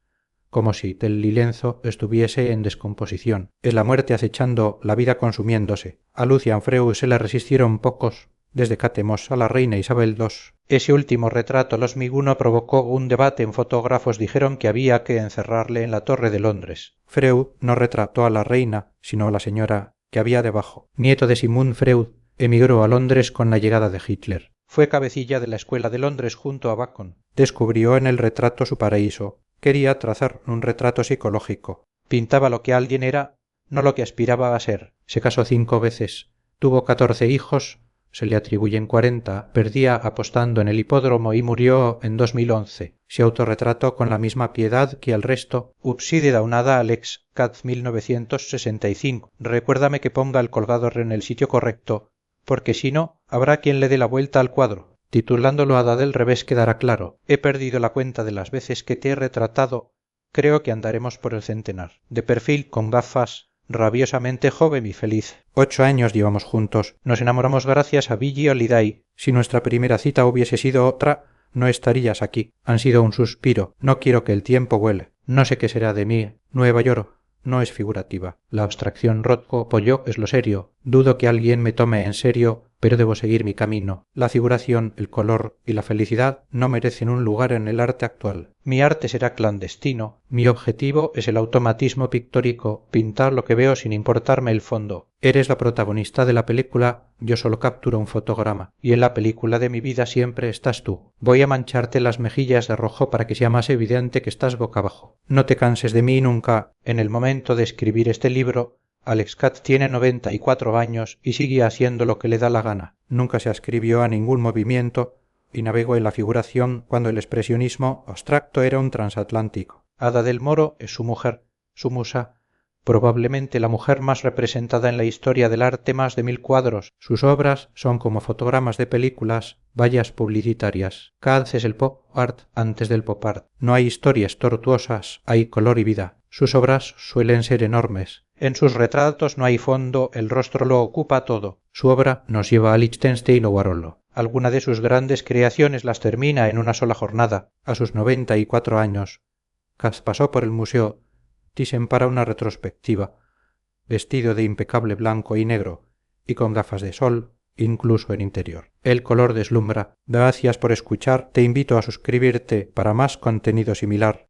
como si del lienzo estuviese en descomposición. Es la muerte acechando, la vida consumiéndose. A Lucian Freud se le resistieron pocos, desde Catemos a la reina Isabel II. Ese último retrato los miguno provocó un debate en fotógrafos. Dijeron que había que encerrarle en la Torre de Londres. Freud no retrató a la reina, sino a la señora que había debajo. Nieto de Sigmund Freud, emigró a Londres con la llegada de Hitler. Fue cabecilla de la Escuela de Londres junto a Bacon. Descubrió en el retrato su paraíso. Quería trazar un retrato psicológico. Pintaba lo que alguien era, no lo que aspiraba a ser. Se casó 5 veces. Tuvo 14 hijos, se le atribuyen 40. Perdía apostando en el hipódromo y murió en 2011. Se autorretrató con la misma piedad que al resto. Upside daunada Alex, Cad 1965. Recuérdame que ponga el colgador en el sitio correcto, porque si no, habrá quien le dé la vuelta al cuadro. Titulándolo Hada del revés quedará claro. He perdido la cuenta de las veces que te he retratado. Creo que andaremos por el centenar. De perfil, con gafas, rabiosamente joven y feliz. 8 años llevamos juntos. Nos enamoramos gracias a Billy Holiday. Si nuestra primera cita hubiese sido otra, no estarías aquí. Han sido un suspiro. No quiero que el tiempo vuele. No sé qué será de mí. Nueva York no es figurativa. La abstracción Rothko Pollo es lo serio. Dudo que alguien me tome en serio, pero debo seguir mi camino. La figuración, el color y la felicidad no merecen un lugar en el arte actual. Mi arte será clandestino. Mi objetivo es el automatismo pictórico, pintar lo que veo sin importarme el fondo. Eres la protagonista de la película, yo solo capturo un fotograma. Y en la película de mi vida siempre estás tú. Voy a mancharte las mejillas de rojo para que sea más evidente que estás boca abajo. No te canses de mí nunca. En el momento de escribir este libro, Alex Cad tiene 94 años y sigue haciendo lo que le da la gana. Nunca se ascribió a ningún movimiento y navegó en la figuración cuando el expresionismo abstracto era un transatlántico. Ada del Moro es su mujer, su musa, probablemente la mujer más representada en la historia del arte, más de 1000 cuadros. Sus obras son como fotogramas de películas, vallas publicitarias. Cad es el pop art antes del pop art. No hay historias tortuosas, hay color y vida. Sus obras suelen ser enormes. En sus retratos no hay fondo, el rostro lo ocupa todo. Su obra nos lleva a Liechtenstein o Barolo. Alguna de sus grandes creaciones las termina en una sola jornada, a sus 94 años. Cad pasó por el Museo Thyssen para una retrospectiva, vestido de impecable blanco y negro, y con gafas de sol, incluso en interior. El color deslumbra. Gracias por escuchar. Te invito a suscribirte para más contenido similar.